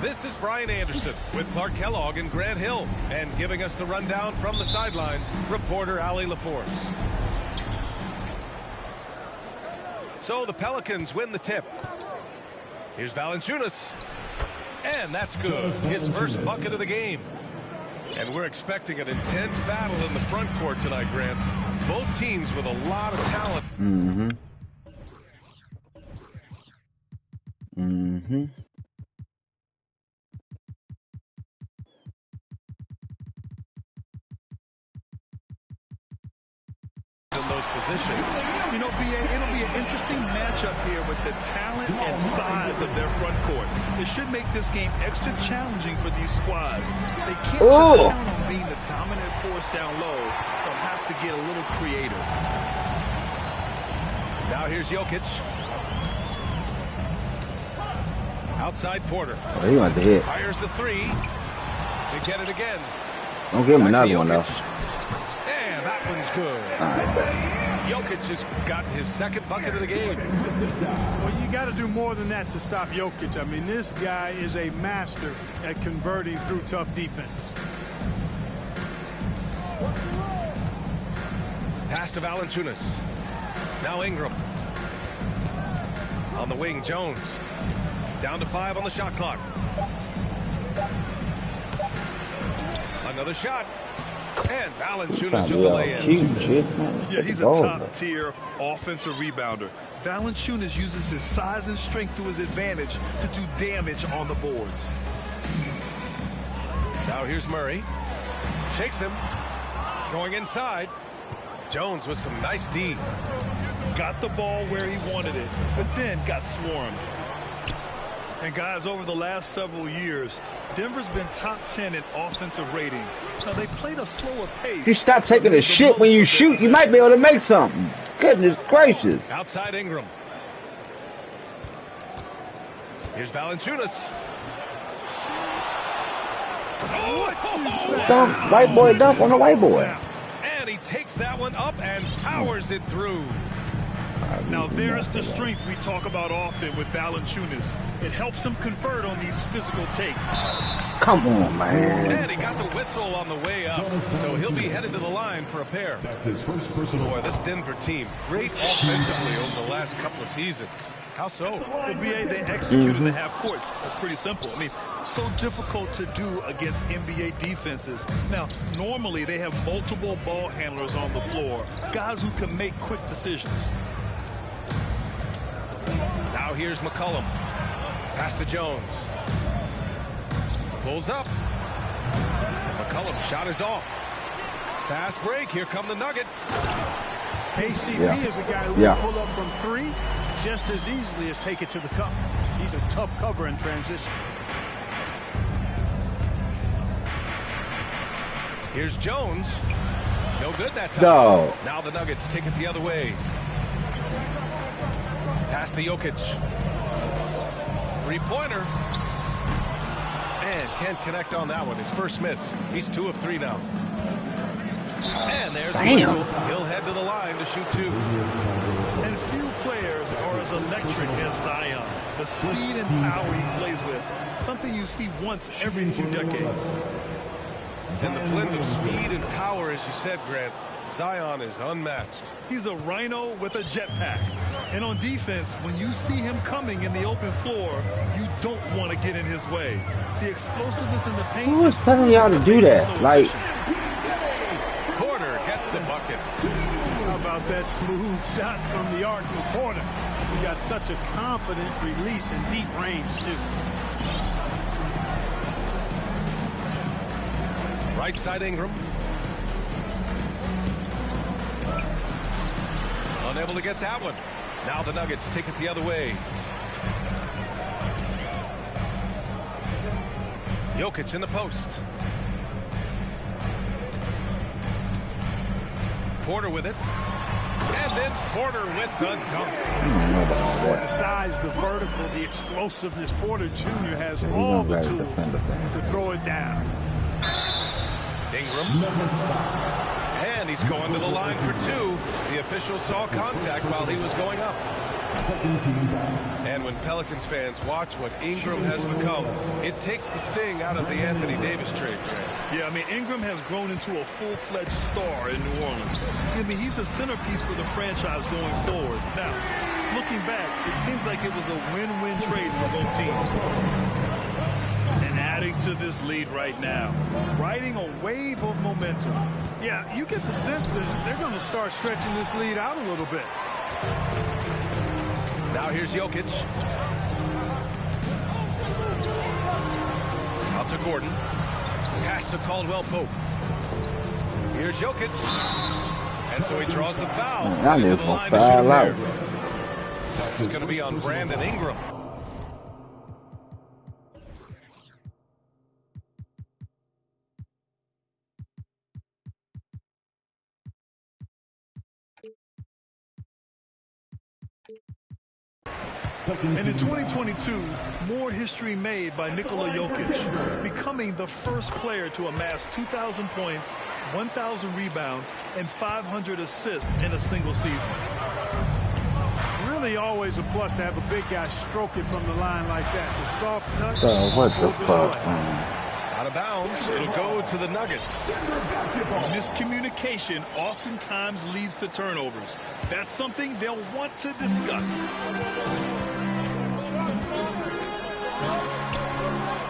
[SPEAKER 8] This is Brian Anderson with Clark Kellogg and Grant Hill, and giving us the rundown from the sidelines, reporter Allie LaForce. So the Pelicans win the tip. Here's Valanciunas, and that's good. His first bucket of the game. And we're expecting an intense battle in the front court tonight, Grant. Both teams with a lot of talent.
[SPEAKER 6] Mm-hmm.
[SPEAKER 8] In those positions.
[SPEAKER 9] You know, BA, it'll be an interesting matchup here with the talent and size of their front court. It should make this game extra challenging for these squads. They can't just count on being the dominant force down low. They'll have to get a little creative.
[SPEAKER 8] Now here's Jokic. Outside Porter.
[SPEAKER 6] Oh, he went to hit.
[SPEAKER 8] Fires the three. They get it again.
[SPEAKER 6] Don't give him another one, though.
[SPEAKER 8] And that one's good. Jokic has got his second bucket of the game.
[SPEAKER 10] Well, you got to do more than that to stop Jokic. I mean, this guy is a master at converting through tough defense.
[SPEAKER 8] Pass to Valanciunas. Now Ingram. On the wing, Jones. Down to 5 on the shot clock. Another shot. And Valanciunas with the lay-in.
[SPEAKER 9] Yeah, he's a top-tier offensive rebounder. Valanciunas uses his size and strength to his advantage to do damage on the boards.
[SPEAKER 8] Now here's Murray. Shakes him. Going inside. Jones with some nice D.
[SPEAKER 9] Got the ball where he wanted it, but then got swarmed. And guys, over the last several years, Denver's been top 10 in offensive rating. Now, they played a slower pace.
[SPEAKER 6] You stop taking a shit when you shoot, you might be able to make something. Goodness gracious.
[SPEAKER 8] Outside Ingram. Here's Valanciunas.
[SPEAKER 6] Dunk, white boy dunk on the white boy.
[SPEAKER 8] And he takes that one up and powers it through.
[SPEAKER 9] Now, there's the strength we talk about often with Valanciunas. It helps him convert on these physical takes.
[SPEAKER 6] Come on, man.
[SPEAKER 8] And he got the whistle on the way up, so he'll be headed to the line for a pair.
[SPEAKER 11] That's his first personal.
[SPEAKER 8] Boy, this Denver team, great offensively over the last couple of seasons. How so?
[SPEAKER 9] Well, BA, they executed the half courts. That's pretty simple. I mean, so difficult to do against NBA defenses. Now, normally they have multiple ball handlers on the floor, guys who can make quick decisions.
[SPEAKER 8] Now here's McCollum. Pass to Jones. Pulls up. McCollum's shot is off. Fast break. Here come the Nuggets.
[SPEAKER 10] KCP is a guy who will pull up from 3 just as easily as take it to the cup. He's a tough cover in transition.
[SPEAKER 8] Here's Jones. No good that time.
[SPEAKER 6] No.
[SPEAKER 8] Now the Nuggets take it the other way. Pass to Jokic. Three-pointer. And can't connect on that one. His first miss. He's 2 of 3 now. And there's a whistle. He'll head to the line to shoot 2.
[SPEAKER 9] And few players are as electric as Zion. The speed and power he plays with, something you see once every few decades.
[SPEAKER 8] And the blend of speed and power, as you said, Grant, Zion is unmatched.
[SPEAKER 9] He's a rhino with a jetpack. And on defense, when you see him coming in the open floor, you don't want to get in his way. The explosiveness in the paint.
[SPEAKER 6] Who was telling y'all to do that? Like,
[SPEAKER 8] Porter gets gets the bucket.
[SPEAKER 10] How about that smooth shot from the arc from Porter? He's got such a confident release in deep range, too.
[SPEAKER 8] Right side Ingram. Unable to get that one. Now the Nuggets take it the other way. Jokic in the post. Porter with it. And then Porter with the dunk.
[SPEAKER 10] The size, the vertical, the explosiveness. Porter Jr. has all the tools to throw it down.
[SPEAKER 8] Ingram. And he's going to the line for two. The official saw contact while he was going up. And when Pelicans fans watch what Ingram has become, it takes the sting out of the Anthony Davis trade.
[SPEAKER 9] Yeah, I mean, Ingram has grown into a full-fledged star in New Orleans. I mean, he's a centerpiece for the franchise going forward. Now, looking back, it seems like it was a win-win trade for both teams. And adding to this lead right now, riding a wave of momentum.
[SPEAKER 10] Yeah, you get the sense that they're going to start stretching this lead out a little bit.
[SPEAKER 8] Now here's Jokic. Out to Gordon. Pass to Caldwell Pope. Here's Jokic. And so he draws the foul. Into the line to shoot there. It's going to be on Brandon Ingram.
[SPEAKER 9] And in 2022, more history made by Nikola Jokic, becoming the first player to amass 2,000 points, 1,000 rebounds, and 500 assists in a single season.
[SPEAKER 10] Really always a plus to have a big guy stroke it from the line like that. The soft touch.
[SPEAKER 6] What the fuck?
[SPEAKER 8] Out of bounds, it'll go to the Nuggets.
[SPEAKER 9] Miscommunication oftentimes leads to turnovers. That's something they'll want to discuss.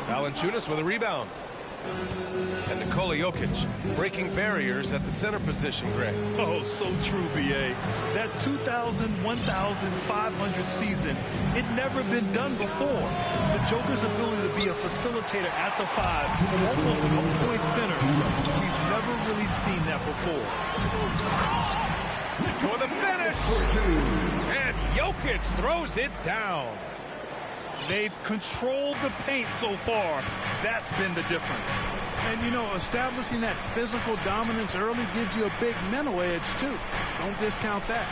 [SPEAKER 8] Valanciunas with a rebound. And Nikola Jokic breaking barriers at the center position, Greg.
[SPEAKER 9] Oh, so true, B.A. That 2,000, 1,500 season, it never been done before. The Joker's ability to be a facilitator at the five, almost a point center, we've never really seen that before.
[SPEAKER 8] For the finish! And Jokic throws it down.
[SPEAKER 9] They've controlled the paint so far. That's been the difference.
[SPEAKER 10] And, you know, establishing that physical dominance early gives you a big mental edge, too. Don't discount that.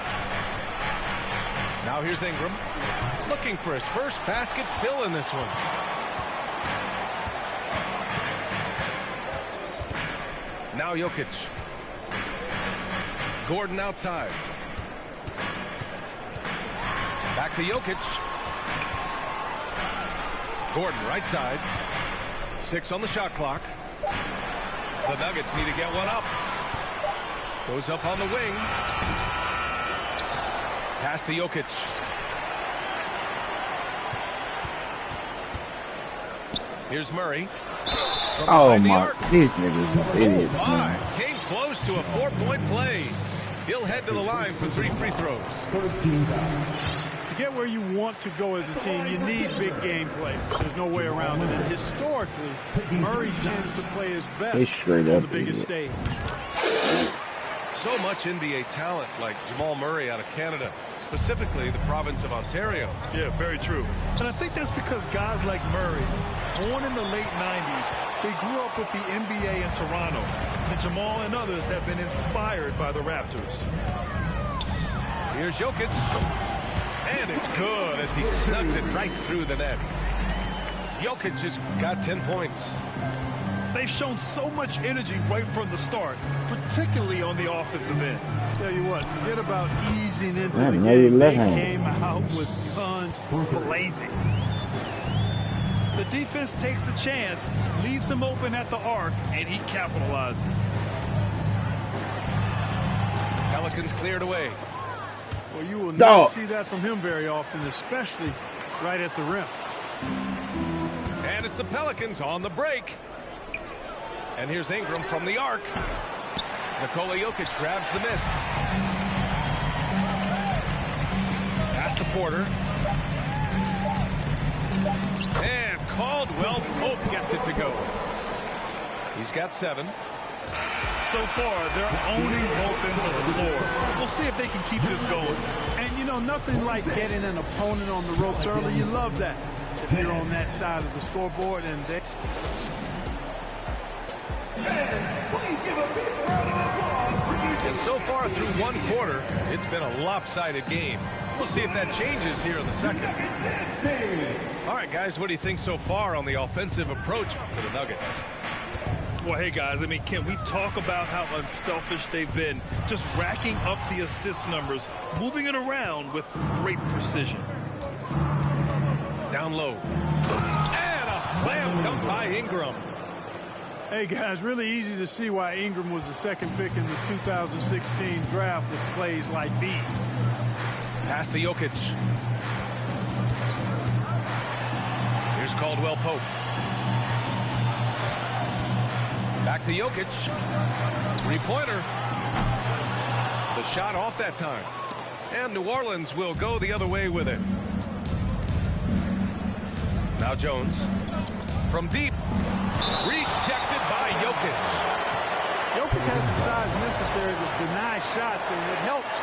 [SPEAKER 8] Now here's Ingram. Looking for his first basket, still in this one. Now Jokic. Gordon outside. Back to Jokic. Gordon right side. 6 on the shot clock. The Nuggets need to get one up. Goes up on the wing. Pass to Jokic. Here's Murray.
[SPEAKER 6] Oh my, these niggas are idiots, man.
[SPEAKER 8] Came close to a 4-point play. He'll head to the line for 3 free throws.
[SPEAKER 10] To get where you want to go as a team, you need big game play. There's no way around it. And historically, Murray tends to play his best on the biggest stage.
[SPEAKER 8] So much NBA talent like Jamal Murray out of Canada, specifically the province of Ontario.
[SPEAKER 9] Yeah, very true. And I think that's because guys like Murray, born in the late 90s, they grew up with the NBA in Toronto. And Jamal and others have been inspired by the Raptors.
[SPEAKER 8] Here's Jokic. And it's good as he snugs it right through the net. Jokic just got 10 points.
[SPEAKER 9] They've shown so much energy right from the start, particularly on the offensive end.
[SPEAKER 10] Tell you what, forget about easing into the game. They came out with guns blazing.
[SPEAKER 9] The defense takes a chance, leaves him open at the arc, and he capitalizes.
[SPEAKER 8] Pelicans cleared away.
[SPEAKER 10] Well, you will not see that from him very often, especially right at the rim.
[SPEAKER 8] And it's the Pelicans on the break. And here's Ingram from the arc. Nikola Jokic grabs the miss. Pass to Porter. And Caldwell Pope gets it to go. He's got 7.
[SPEAKER 9] So far, they're owning both ends of the floor. We'll see if they can keep this going.
[SPEAKER 10] And, you know, nothing like getting an opponent on the ropes early. You love that if you're on that side of the scoreboard. And they...
[SPEAKER 8] And so far through one quarter, it's been a lopsided game. We'll see if that changes here in the second. All right, guys, what do you think so far on the offensive approach for the Nuggets?
[SPEAKER 9] Well, hey, guys, I mean, can we talk about how unselfish they've been? Just racking up the assist numbers, moving it around with great precision.
[SPEAKER 8] Down low. And a slam dunk by Ingram.
[SPEAKER 10] Hey, guys, really easy to see why Ingram was the second pick in the 2016 draft with plays like these.
[SPEAKER 8] Pass to Jokic. Here's Caldwell Pope. Back to Jokic. Three-pointer. The shot off that time. And New Orleans will go the other way with it. Now Jones. From deep. Rejected by Jokic.
[SPEAKER 10] Jokic has the size necessary to deny shots, and it helps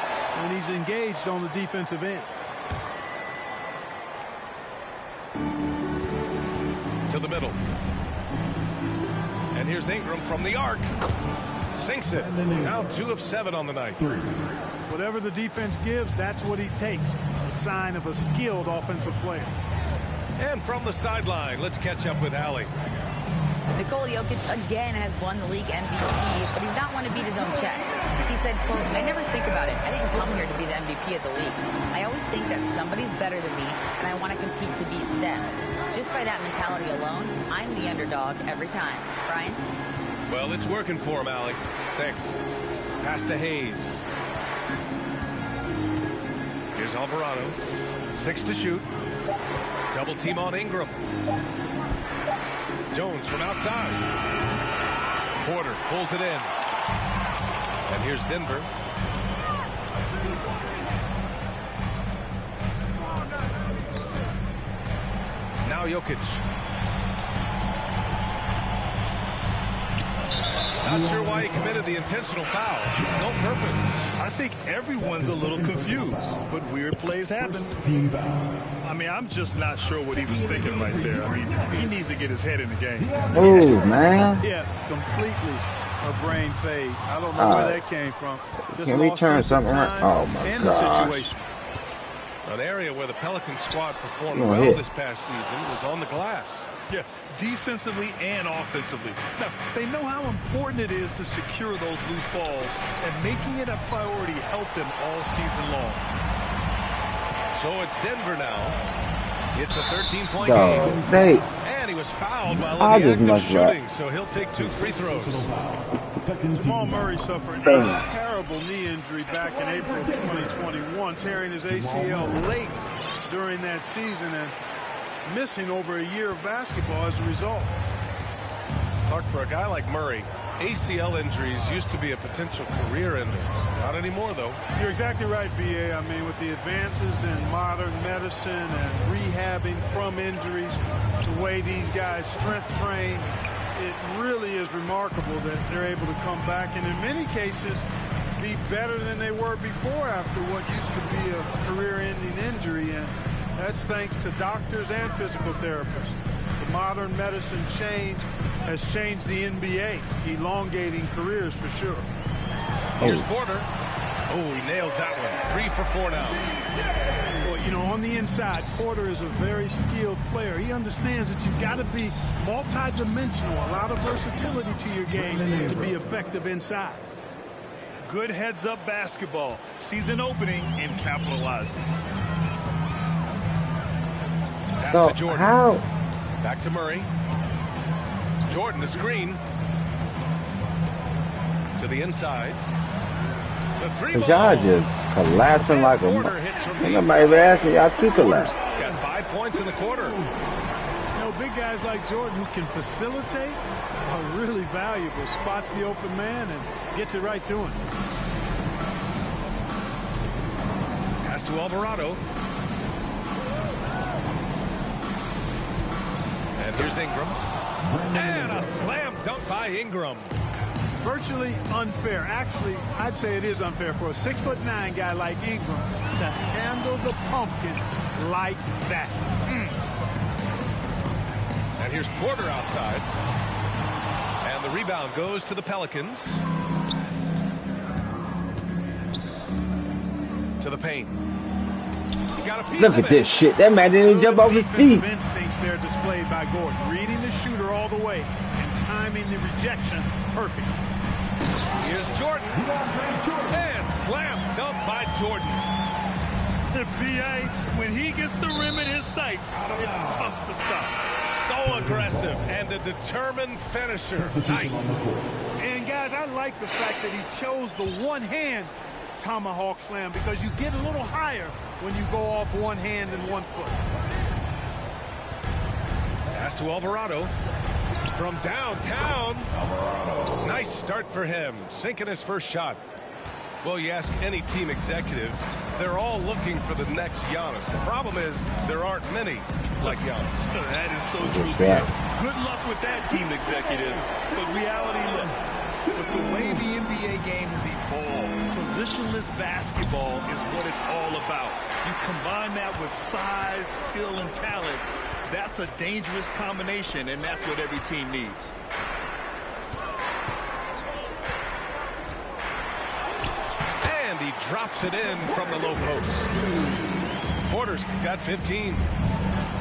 [SPEAKER 10] when he's engaged on the defensive end.
[SPEAKER 8] To the middle. And here's Ingram from the arc. Sinks it. Now 2 of 7 on the night.
[SPEAKER 10] Whatever the defense gives, that's what he takes. A sign of a skilled offensive player.
[SPEAKER 8] And from the sideline, let's catch up with Allie.
[SPEAKER 11] Nikola Jokic again has won the league MVP, but he's not one to beat his own chest. He said, quote, "I never think about it. I didn't come here to be the MVP of the league. I always think that somebody's better than me, and I want to compete to beat them. Just by that mentality alone, I'm the underdog every time." Brian?
[SPEAKER 8] Well, it's working for him, Allie. Thanks. Pass to Hayes. Here's Alvarado. 6 to shoot. Double team on Ingram. Jones from outside. Porter pulls it in. And here's Denver. Now Jokic. Not sure why he committed the intentional foul. No purpose.
[SPEAKER 9] I think everyone's a little confused, but weird plays happen. I mean, I'm just not sure what he was thinking right there. I mean, he needs to get his head in the game.
[SPEAKER 6] Oh, man.
[SPEAKER 10] Yeah, completely a brain fade. I don't know where that came from. Just
[SPEAKER 6] can we turn something around? Oh, my
[SPEAKER 10] and
[SPEAKER 6] gosh.
[SPEAKER 10] the situation.
[SPEAKER 8] An area where the Pelican squad performed well this past season was on the glass.
[SPEAKER 9] Yeah, defensively and offensively. Now, they know how important it is to secure those loose balls, and making it a priority helped them all season long.
[SPEAKER 8] So it's Denver now. It's a 13-point game. And he was fouled while in the act of shooting, so he'll take 2 free throws.
[SPEAKER 10] Jamal Murray suffered a terrible knee injury back in April of 2021, tearing his ACL late during that season and missing over a year of basketball as a result.
[SPEAKER 8] Clark, for a guy like Murray, ACL injuries used to be a potential career ender. Not anymore, though.
[SPEAKER 10] You're exactly right, B.A. I mean, with the advances in modern medicine and rehabbing from injuries, the way these guys strength train, it really is remarkable that they're able to come back and in many cases be better than they were before after what used to be a career-ending injury. And that's thanks to doctors and physical therapists. The modern medicine change has changed the NBA, elongating careers for sure.
[SPEAKER 8] Here's Porter. Oh, he nails that one. 3 for 4 now.
[SPEAKER 10] Well, you know, on the inside, Porter is a very skilled player. He understands that you've got to be multi-dimensional, a lot of versatility to your game to be effective inside.
[SPEAKER 9] Good heads-up basketball. Season opening and capitalizes.
[SPEAKER 8] Pass to Jordan. Back to Murray. Jordan, the screen. To the inside. The 3 ball.
[SPEAKER 6] Y'all just collapsing like a... Ain't nobody ever asking y'all to collapse.
[SPEAKER 8] Got 5 points in the quarter.
[SPEAKER 10] You know, big guys like Jordan who can facilitate are really valuable. Spots the open man and gets it right to him.
[SPEAKER 8] Pass to Alvarado. And here's Ingram. And a slam dunk by Ingram.
[SPEAKER 10] Virtually unfair. Actually, I'd say it is unfair for a 6'9" guy like Ingram to handle the pumpkin like that.
[SPEAKER 8] And here's Porter outside. And the rebound goes to the Pelicans. To the paint. He got a piece
[SPEAKER 6] Look
[SPEAKER 8] of
[SPEAKER 6] at
[SPEAKER 8] it.
[SPEAKER 6] this shit. That man didn't even jump off his feet.
[SPEAKER 10] Instincts there displayed by Gordon. Reading the shooter all the way and timing the rejection perfect.
[SPEAKER 8] Here's Jordan. And slam dunk by Jordan.
[SPEAKER 9] The PA, when he gets the rim in his sights, it's tough to stop.
[SPEAKER 8] So aggressive and a determined finisher. Nice.
[SPEAKER 10] And guys, I like the fact that he chose the one-hand tomahawk slam because you get a little higher when you go off one hand and 1 foot.
[SPEAKER 8] Pass to Alvarado. From downtown. Nice start for him. Sinking his first shot. Well, you ask any team executive, they're all looking for the next Giannis. The problem is there aren't many like Giannis.
[SPEAKER 9] That is so true. Good luck with that, team executives. But reality, look, with the way the NBA game has evolved, positionless basketball is what it's all about. You combine that with size, skill, and talent. That's a dangerous combination, and that's what every team needs.
[SPEAKER 8] And he drops it in from the low post. Porter's got 15.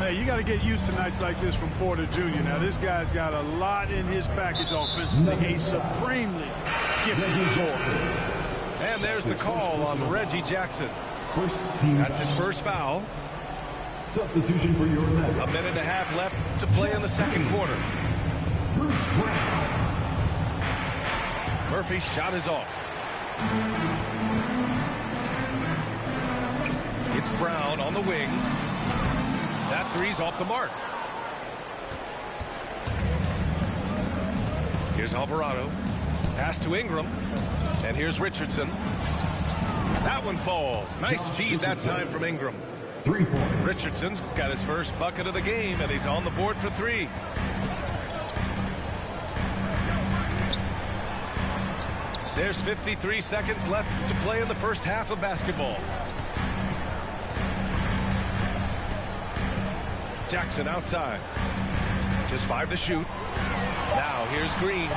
[SPEAKER 10] Hey, you got to get used to nights like this from Porter Jr. Now, this guy's got a lot in his package offensively. A supremely gifted scorer.
[SPEAKER 8] And there's the call on Reggie Jackson. That's his first foul.
[SPEAKER 12] Substitution for your net.
[SPEAKER 8] A minute and a half left to play in the second quarter. Murphy's shot is off. It's Brown on the wing. That three's off the mark. Here's Alvarado. Pass to Ingram. And here's Richardson. That one falls. Nice feed that time from Ingram.
[SPEAKER 12] 3 points.
[SPEAKER 8] Richardson's got his first bucket of the game, and he's on the board for 3. There's 53 seconds left to play in the first half of basketball. Jackson outside. Just 5 to shoot. Now here's Green.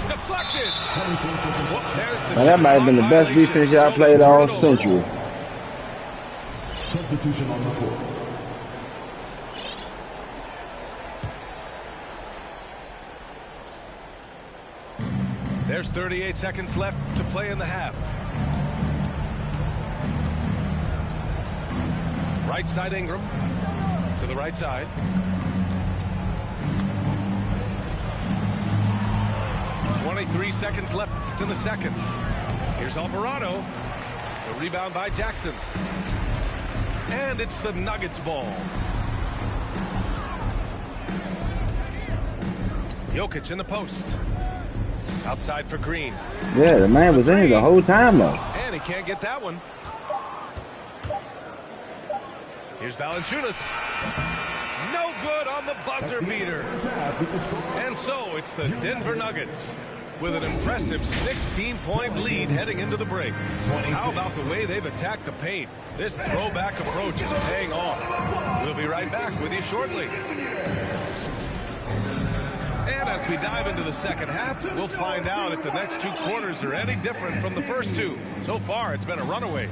[SPEAKER 8] Deflected.
[SPEAKER 6] Well, that might have been the best defense y'all played all century.
[SPEAKER 12] Substitution on the court.
[SPEAKER 8] There's 38 seconds left to play in the half. Right side Ingram. To the right side. .23 seconds left in the second. Here's Alvarado. The rebound by Jackson. And it's the Nuggets ball. Jokic in the post. Outside for Green.
[SPEAKER 6] Yeah, the man was in here the whole time, though.
[SPEAKER 8] And he can't get that one. Here's Valanciunas. No good on the buzzer beater. And so it's the Denver Nuggets with an impressive 16-point lead heading into the break. How about the way they've attacked the paint? This throwback approach is paying off. We'll be right back with you shortly. And as we dive into the second half, we'll find out if the next 2 quarters are any different from the first 2. So far, it's been a runaway.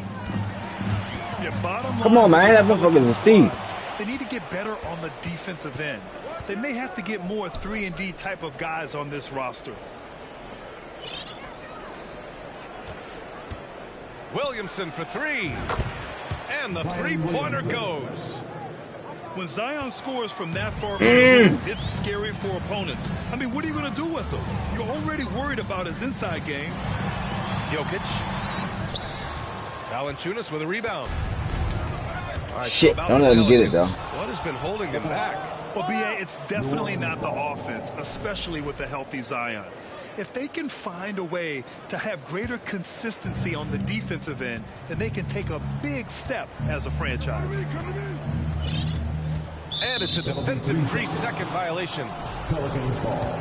[SPEAKER 6] Come on, man. That motherfucker's a thief.
[SPEAKER 9] They need to get better on the defensive end. They may have to get more 3-and-D type of guys on this roster.
[SPEAKER 8] Williamson for 3. And the three-pointer goes.
[SPEAKER 9] When Zion scores from that far, it's scary for opponents. I mean, what are you going to do with him? You're already worried about his inside game.
[SPEAKER 8] Jokic. Valanciunas with a rebound.
[SPEAKER 6] Right, shit, don't let him get it, though.
[SPEAKER 8] What has been holding him back?
[SPEAKER 9] Well, B.A., it's definitely not the offense, especially with a healthy Zion. If they can find a way to have greater consistency on the defensive end, then they can take a big step as a franchise.
[SPEAKER 8] And it's a defensive 3-second violation.
[SPEAKER 12] Pelicans ball.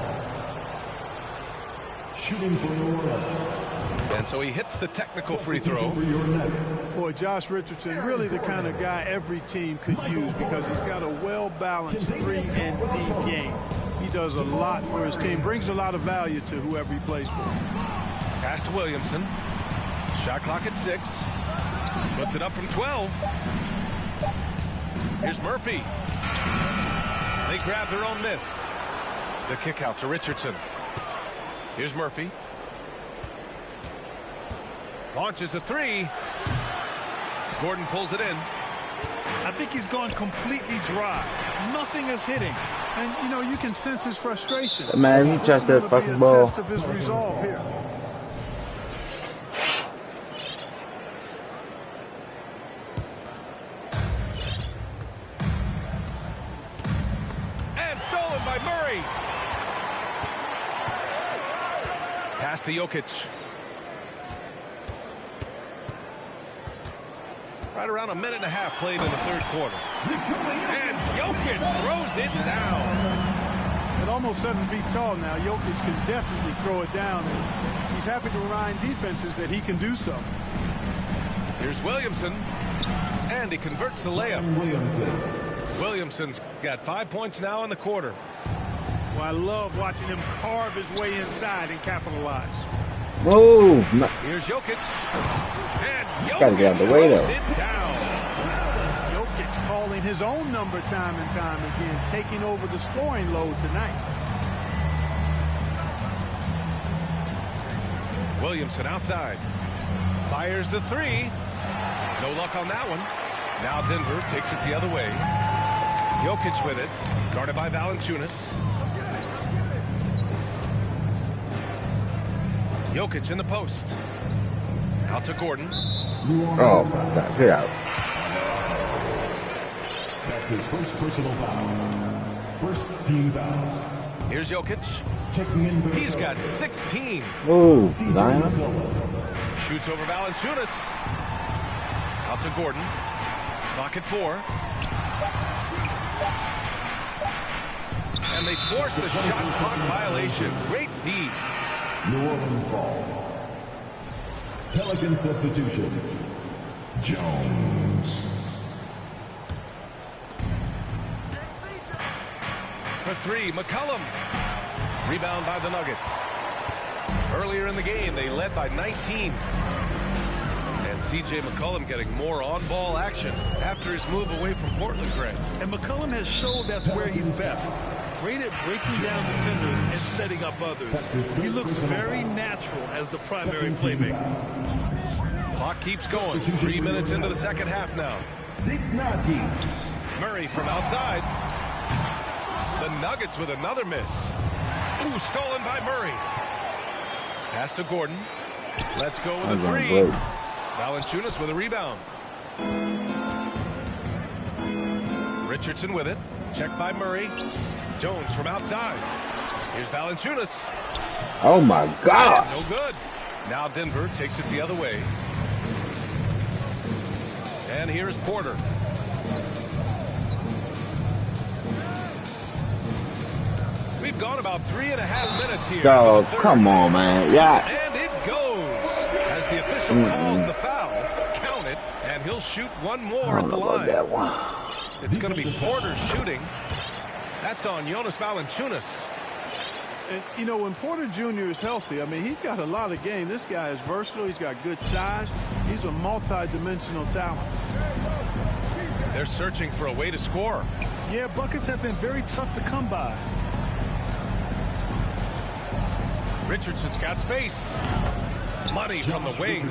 [SPEAKER 12] Shooting for New Orleans.
[SPEAKER 8] And so he hits the technical free throw.
[SPEAKER 10] Boy, Josh Richardson, really the kind of guy every team could use because he's got a well-balanced 3 and D game. He does a lot for his team, brings a lot of value to whoever he plays for.
[SPEAKER 8] Pass to Williamson. Shot clock at 6. Puts it up from 12. Here's Murphy. They grab their own miss. The kick out to Richardson. Here's Murphy. Launches a 3. Gordon pulls it in.
[SPEAKER 9] I think he's gone completely dry. Nothing is hitting.
[SPEAKER 10] And, you know, you can sense his frustration.
[SPEAKER 6] Man, he touched that fucking ball.
[SPEAKER 10] Test of his resolve here.
[SPEAKER 8] And stolen by Murray. Pass to Jokic. Right around a minute and a half played in the third quarter. And Jokic throws it down.
[SPEAKER 10] At almost 7 feet tall now, Jokic can definitely throw it down. And he's happy to remind defenses that he can do so.
[SPEAKER 8] Here's Williamson. And he converts the layup. Williamson's got 5 points now in the quarter.
[SPEAKER 10] Well, I love watching him carve his way inside and capitalize.
[SPEAKER 6] Move.
[SPEAKER 8] Here's Jokic. And Jokic
[SPEAKER 6] Gotta get out of the way,
[SPEAKER 8] throws
[SPEAKER 6] though.
[SPEAKER 8] it down.
[SPEAKER 10] Jokic calling his own number time and time again, taking over the scoring load tonight.
[SPEAKER 8] Williamson outside. Fires the 3. No luck on that one. Now Denver takes it the other way. Jokic with it. Guarded by Valanciunas. Jokic in the post. Out to Gordon.
[SPEAKER 6] Oh, my God. Get out.
[SPEAKER 12] That's his first personal foul. First team foul.
[SPEAKER 8] Here's Jokic.
[SPEAKER 12] Checking in.
[SPEAKER 8] He's got 16.
[SPEAKER 6] Oh, Zion.
[SPEAKER 8] Shoots over Valanciunas. Out to Gordon. Clock at 4. And they force the shot clock violation. Great D.
[SPEAKER 12] New Orleans ball. Pelican substitution. Jones.
[SPEAKER 8] For 3, McCollum. Rebound by the Nuggets. Earlier in the game, they led by 19. And C.J. McCollum getting more on-ball action after his move away from Portland, Greg.
[SPEAKER 9] And McCollum has showed that's where he's best. Great at breaking down defenders and setting up others. He looks very natural as the primary playmaker.
[SPEAKER 8] Clock keeps going. 3 minutes into the second half now. Murray from outside. The Nuggets with another miss. Ooh, stolen by Murray. Pass to Gordon. Let's go with a 3. Valanciunas with a rebound. Richardson with it. Checked by Murray. Jones from outside. Here's Valanciunas.
[SPEAKER 6] Oh, my God.
[SPEAKER 8] No good. Now Denver takes it the other way. And here's Porter. We've gone about 3.5 minutes here.
[SPEAKER 6] Oh, come on, man. Yeah.
[SPEAKER 8] And it goes. As the official calls the foul, count it, and he'll shoot one more at the line.
[SPEAKER 6] That one.
[SPEAKER 8] It's going to be Porter shooting. That's on Jonas Valanciunas.
[SPEAKER 10] And, you know, when Porter Jr. is healthy, I mean, he's got a lot of game. This guy is versatile. He's got good size. He's a multi-dimensional talent.
[SPEAKER 8] They're searching for a way to score.
[SPEAKER 9] Yeah, buckets have been very tough to come by.
[SPEAKER 8] Richardson's got space. Money from the wing.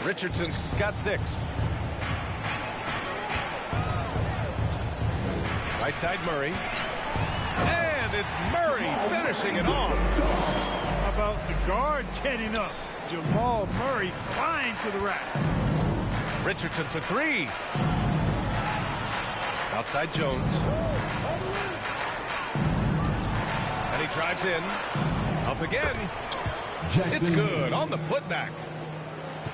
[SPEAKER 8] Richardson's got 6. Right side Murray. And it's Murray finishing it off.
[SPEAKER 10] How about the guard getting up? Jamal Murray flying to the rack.
[SPEAKER 8] Richardson for 3. Outside Jones. And he drives in. Up again. It's good on the putback.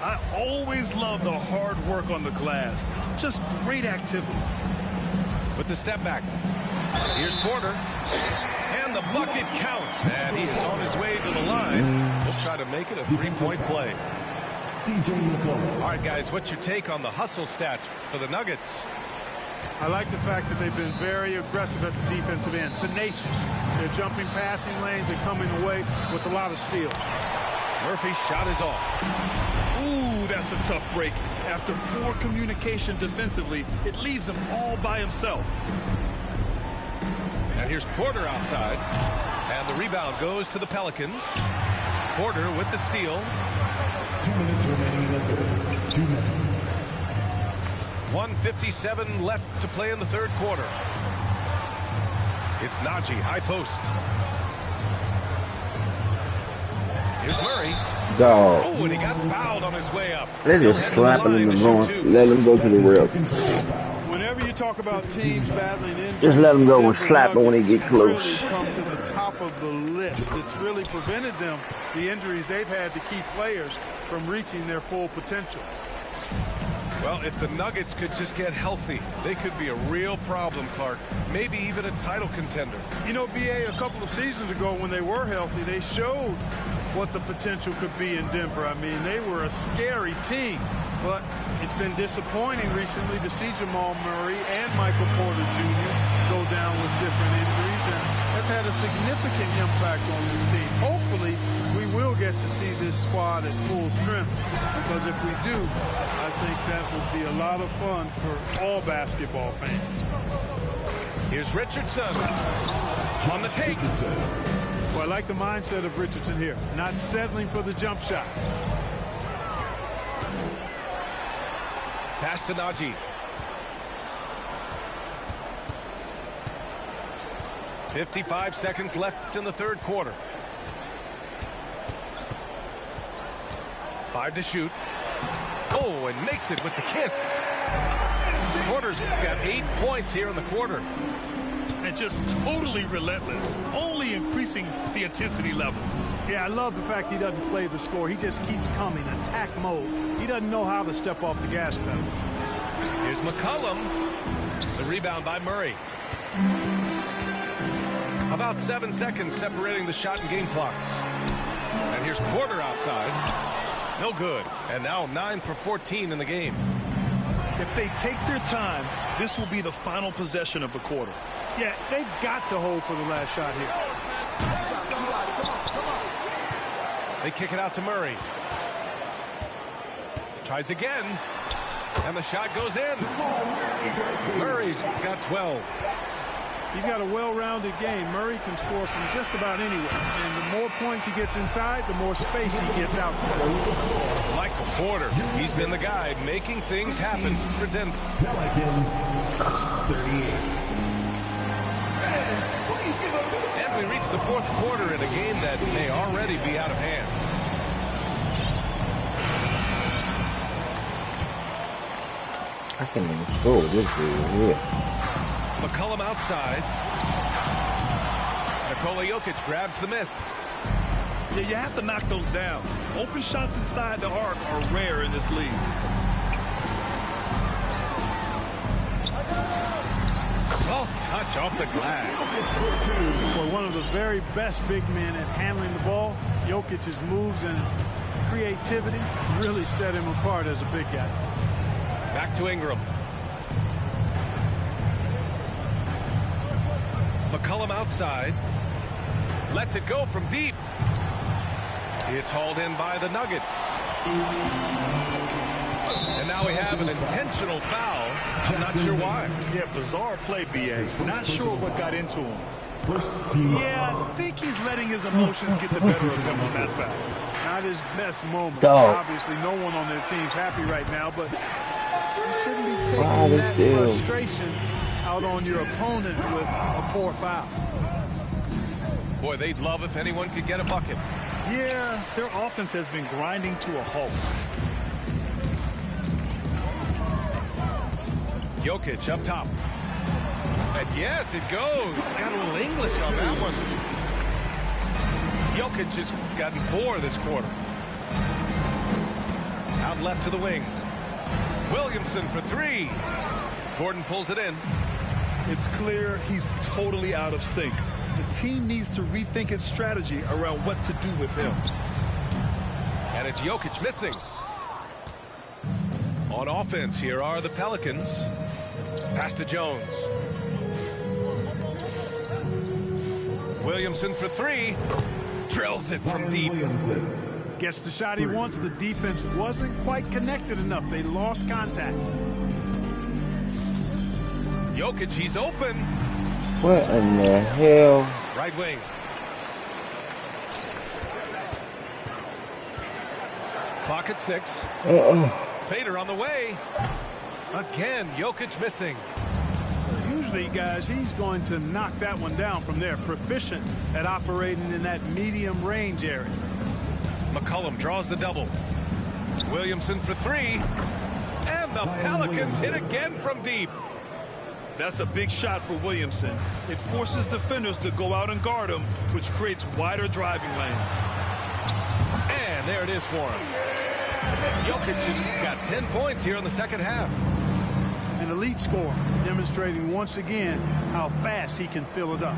[SPEAKER 9] I always love the hard work on the glass. Just great activity.
[SPEAKER 8] With the step back. Here's Porter. And the bucket counts. And he is on his way to the line. He'll try to make it a three-point play. All right, guys, what's your take on the hustle stats for the Nuggets?
[SPEAKER 10] I like the fact that they've been very aggressive at the defensive end. Tenacious. They're jumping passing lanes and coming away with a lot of steals.
[SPEAKER 8] Murphy's shot is off.
[SPEAKER 9] Ooh, that's a tough break. After poor communication defensively, it leaves him all by himself.
[SPEAKER 8] And here's Porter outside. And the rebound goes to the Pelicans. Porter with the steal.
[SPEAKER 12] 2 minutes remaining in the third. 2 minutes.
[SPEAKER 8] 1:57 left to play in the third quarter. It's Najee, high post. Here's Murray.
[SPEAKER 6] Dog.
[SPEAKER 8] Oh, and he got fouled on his way up.
[SPEAKER 6] They're just slapping him and going. Let him go to the rim.
[SPEAKER 10] Whenever you talk about teams battling injuries,
[SPEAKER 6] Just let him go and slap him when he get close.
[SPEAKER 10] Really come to the top of the list. It's really prevented them, the injuries they've had to keep players from reaching their full potential.
[SPEAKER 8] Well, if the Nuggets could just get healthy, they could be a real problem, Clark. Maybe even a title contender.
[SPEAKER 10] You know, BA, a couple of seasons ago when they were healthy, they showed what the potential could be in Denver. I mean, they were a scary team, but it's been disappointing recently to see Jamal Murray and Michael Porter Jr. go down with different injuries, and that's had a significant impact on this team. Hopefully, we will get to see this squad at full strength, because if we do, I think that will be a lot of fun for all basketball fans.
[SPEAKER 8] Here's Richardson on the take.
[SPEAKER 10] Well, I like the mindset of Richardson here, not settling for the jump shot.
[SPEAKER 8] Pass to Najee. 55 seconds left in the third quarter. 5 to shoot. Oh, and makes it with the kiss. Porter's got 8 points here in the quarter.
[SPEAKER 9] And just totally relentless, only increasing the intensity level.
[SPEAKER 10] Yeah, I love the fact he doesn't play the score. He just keeps coming, attack mode. He doesn't know how to step off the gas pedal.
[SPEAKER 8] Here's McCollum. The rebound by Murray. About 7 seconds separating the shot and game clocks. And here's Porter outside. No good. And now 9 for 14 in the game.
[SPEAKER 9] If they take their time, this will be the final possession of the quarter.
[SPEAKER 10] Yeah, they've got to hold for the last shot here.
[SPEAKER 8] They kick it out to Murray. Tries again. And the shot goes in. Murray's got 12.
[SPEAKER 10] He's got a well-rounded game. Murray can score from just about anywhere. And the more points he gets inside, the more space he gets outside.
[SPEAKER 8] Michael Porter, he's been the guy making things happen for Denver.
[SPEAKER 12] Pelicans, 38.
[SPEAKER 8] And we reach the fourth quarter in a game that may already be out of hand.
[SPEAKER 6] I can't even score this dude here.
[SPEAKER 8] McCollum outside. Nikola Jokic grabs the miss.
[SPEAKER 9] Yeah, you have to knock those down. Open shots inside the arc are rare in this league.
[SPEAKER 8] Soft touch off the glass.
[SPEAKER 10] For one of the very best big men at handling the ball, Jokic's moves and creativity really set him apart as a big guy.
[SPEAKER 8] Back to Ingram. McCollum outside. Lets it go from deep. It's hauled in by the Nuggets. And now we have an intentional foul. I'm not sure why.
[SPEAKER 9] Yeah, bizarre play, B.A. Not sure what got into him. Yeah, I think he's letting his emotions get the better of him on that foul.
[SPEAKER 10] Not his best moment.
[SPEAKER 6] Dog.
[SPEAKER 10] Obviously, no one on their team's happy right now, but you shouldn't be taking that frustration out on your opponent with a poor foul.
[SPEAKER 8] Boy, they'd love if anyone could get a bucket.
[SPEAKER 9] Yeah, their offense has been grinding to a halt.
[SPEAKER 8] Jokic up top. And yes, it goes. Got a little English on that one. Jokic has gotten 4 this quarter. Out left to the wing. Williamson for 3. Gordon pulls it in.
[SPEAKER 9] It's clear he's totally out of sync. The team needs to rethink its strategy around what to do with him.
[SPEAKER 8] And it's Jokic missing. On offense, here are the Pelicans. Pass to Jones. Williamson for 3. Drills it from deep.
[SPEAKER 10] Gets the shot he wants. The defense wasn't quite connected enough. They lost contact.
[SPEAKER 8] Jokic, he's open.
[SPEAKER 6] What in the hell?
[SPEAKER 8] Right wing. Clock at 6. Fader on the way. Again, Jokic missing.
[SPEAKER 10] Usually, guys, he's going to knock that one down from there. Proficient at operating in that medium range area.
[SPEAKER 8] McCollum draws the double. Williamson for 3. And the Pelicans hit again from deep.
[SPEAKER 9] That's a big shot for Williamson. It forces defenders to go out and guard him, which creates wider driving lanes.
[SPEAKER 8] And there it is for him. Jokic just got 10 points here in the second half.
[SPEAKER 10] An elite scorer, demonstrating once again how fast he can fill it up.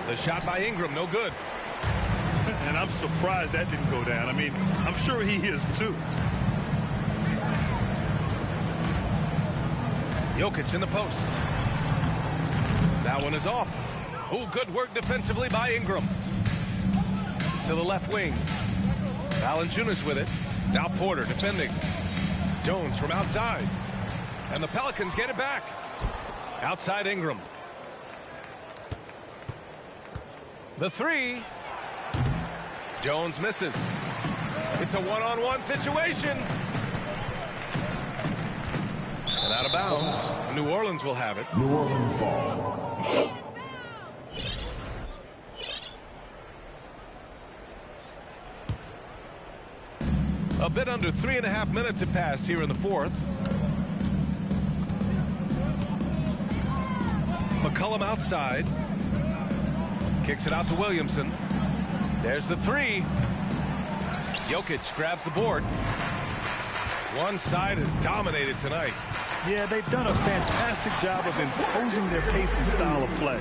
[SPEAKER 8] The shot by Ingram, no good.
[SPEAKER 9] And I'm surprised that didn't go down. I mean, I'm sure he is too.
[SPEAKER 8] Jokic in the post. That one is off. Oh, good work defensively by Ingram. To the left wing. Valanciunas with it. Now Porter defending. Jones from outside. And the Pelicans get it back. Outside Ingram. The 3. Jones misses. It's a one-on-one situation. And out of bounds. New Orleans will have it.
[SPEAKER 12] New Orleans ball.
[SPEAKER 8] A bit under 3.5 minutes have passed here in the fourth. McCollum outside. Kicks it out to Williamson. There's the 3. Jokic grabs the board. One side is dominated tonight.
[SPEAKER 9] Yeah, they've done a fantastic job of imposing their pace and style of play.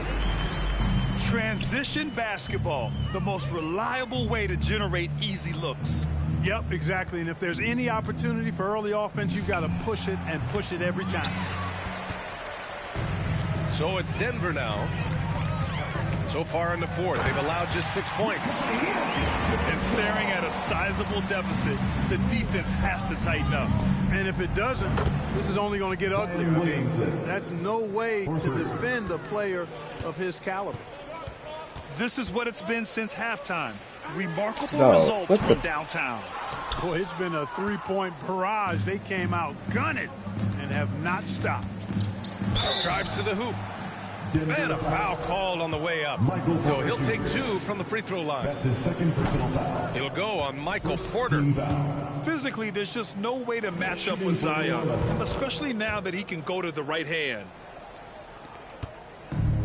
[SPEAKER 9] Transition basketball, the most reliable way to generate easy looks.
[SPEAKER 10] Yep, exactly. And if there's any opportunity for early offense, you've got to push it and push it every time.
[SPEAKER 8] So it's Denver now. So far in the fourth, they've allowed just 6 points.
[SPEAKER 9] And staring at a sizable deficit, the defense has to tighten up.
[SPEAKER 10] And if it doesn't, this is only going to get uglier. I mean, that's no way to defend a player of his caliber.
[SPEAKER 9] This is what it's been since halftime. Remarkable results from downtown.
[SPEAKER 10] Boy, it's been a three-point barrage. They came out gunning and have not stopped.
[SPEAKER 8] Drives to the hoop. And a foul called on the way up. So he'll take 2 from the free throw line.
[SPEAKER 12] That's his second personal foul.
[SPEAKER 8] It'll go on Michael Porter.
[SPEAKER 9] Physically, there's just no way to match up with Zion, especially now that he can go to the right hand.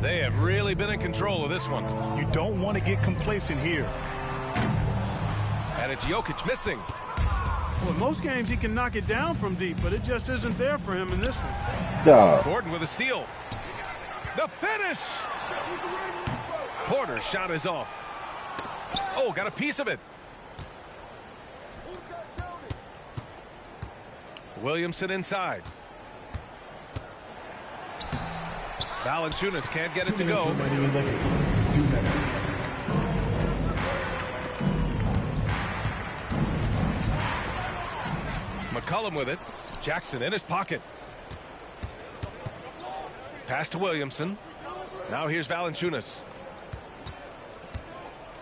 [SPEAKER 8] They have really been in control of this one.
[SPEAKER 9] You don't want to get complacent here.
[SPEAKER 8] And it's Jokic missing.
[SPEAKER 10] Well, in most games he can knock it down from deep, but it just isn't there for him in this one.
[SPEAKER 6] No.
[SPEAKER 8] Gordon with a steal. The finish! Porter's shot is off. Oh, got a piece of it. Williamson inside. Valanciunas can't get it to go.
[SPEAKER 12] 2 minutes.
[SPEAKER 8] McCollum with it. Jackson in his pocket. Pass to Williamson. Now here's Valanciunas.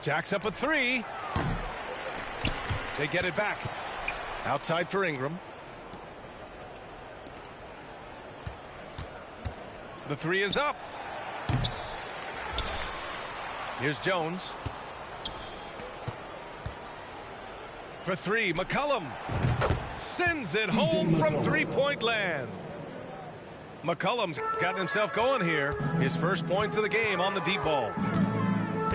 [SPEAKER 8] Jacks up a 3. They get it back. Outside for Ingram. The 3 is up. Here's Jones. For 3, McCollum sends it home from three-point land. McCollum's gotten himself going here. His first points of the game on the deep ball.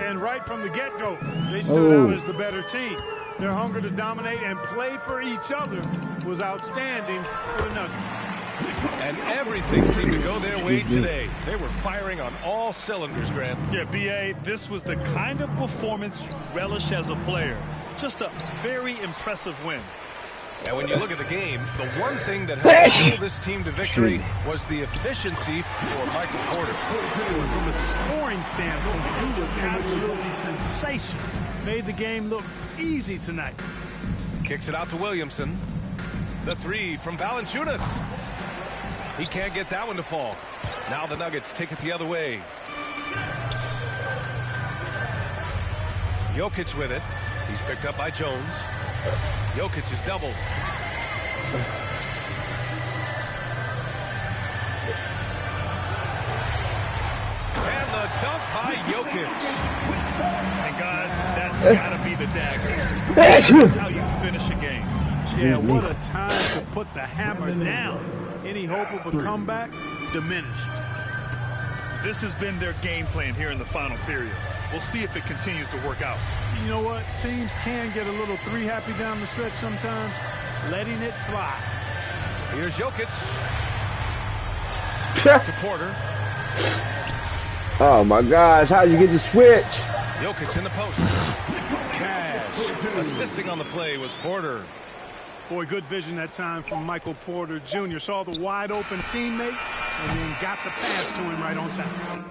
[SPEAKER 10] And right from the get-go, they stood out as the better team. Their hunger to dominate and play for each other was outstanding for the Nuggets.
[SPEAKER 8] And everything seemed to go their way today. They were firing on all cylinders, Grant.
[SPEAKER 9] Yeah, B.A., this was the kind of performance you relish as a player. Just a very impressive win.
[SPEAKER 8] And when you look at the game, the one thing that helped pull this team to victory was the efficiency for Michael Porter.
[SPEAKER 10] From a scoring standpoint, he was absolutely sensational. Made the game look easy tonight.
[SPEAKER 8] Kicks it out to Williamson. The three from Valanciunas. He can't get that one to fall. Now the Nuggets take it the other way. Jokic with it. He's picked up by Jones. Jokic is doubled. And the dunk by Jokic.
[SPEAKER 9] And guys, that's got to be the dagger. This is how you finish a game.
[SPEAKER 10] Yeah, what a time to put the hammer down. Any hope of a comeback diminished.
[SPEAKER 9] This has been their game plan here in the final period. We'll see if it continues to work out.
[SPEAKER 10] You know what? Teams can get a little three happy down the stretch sometimes. Letting it fly.
[SPEAKER 8] Here's Jokic. To Porter.
[SPEAKER 6] Oh my gosh, how you get the switch?
[SPEAKER 8] Jokic in the post. Cash. Assisting on the play was Porter.
[SPEAKER 10] Boy, good vision that time from Michael Porter Jr. Saw the wide open teammate and then got the pass to him right on time.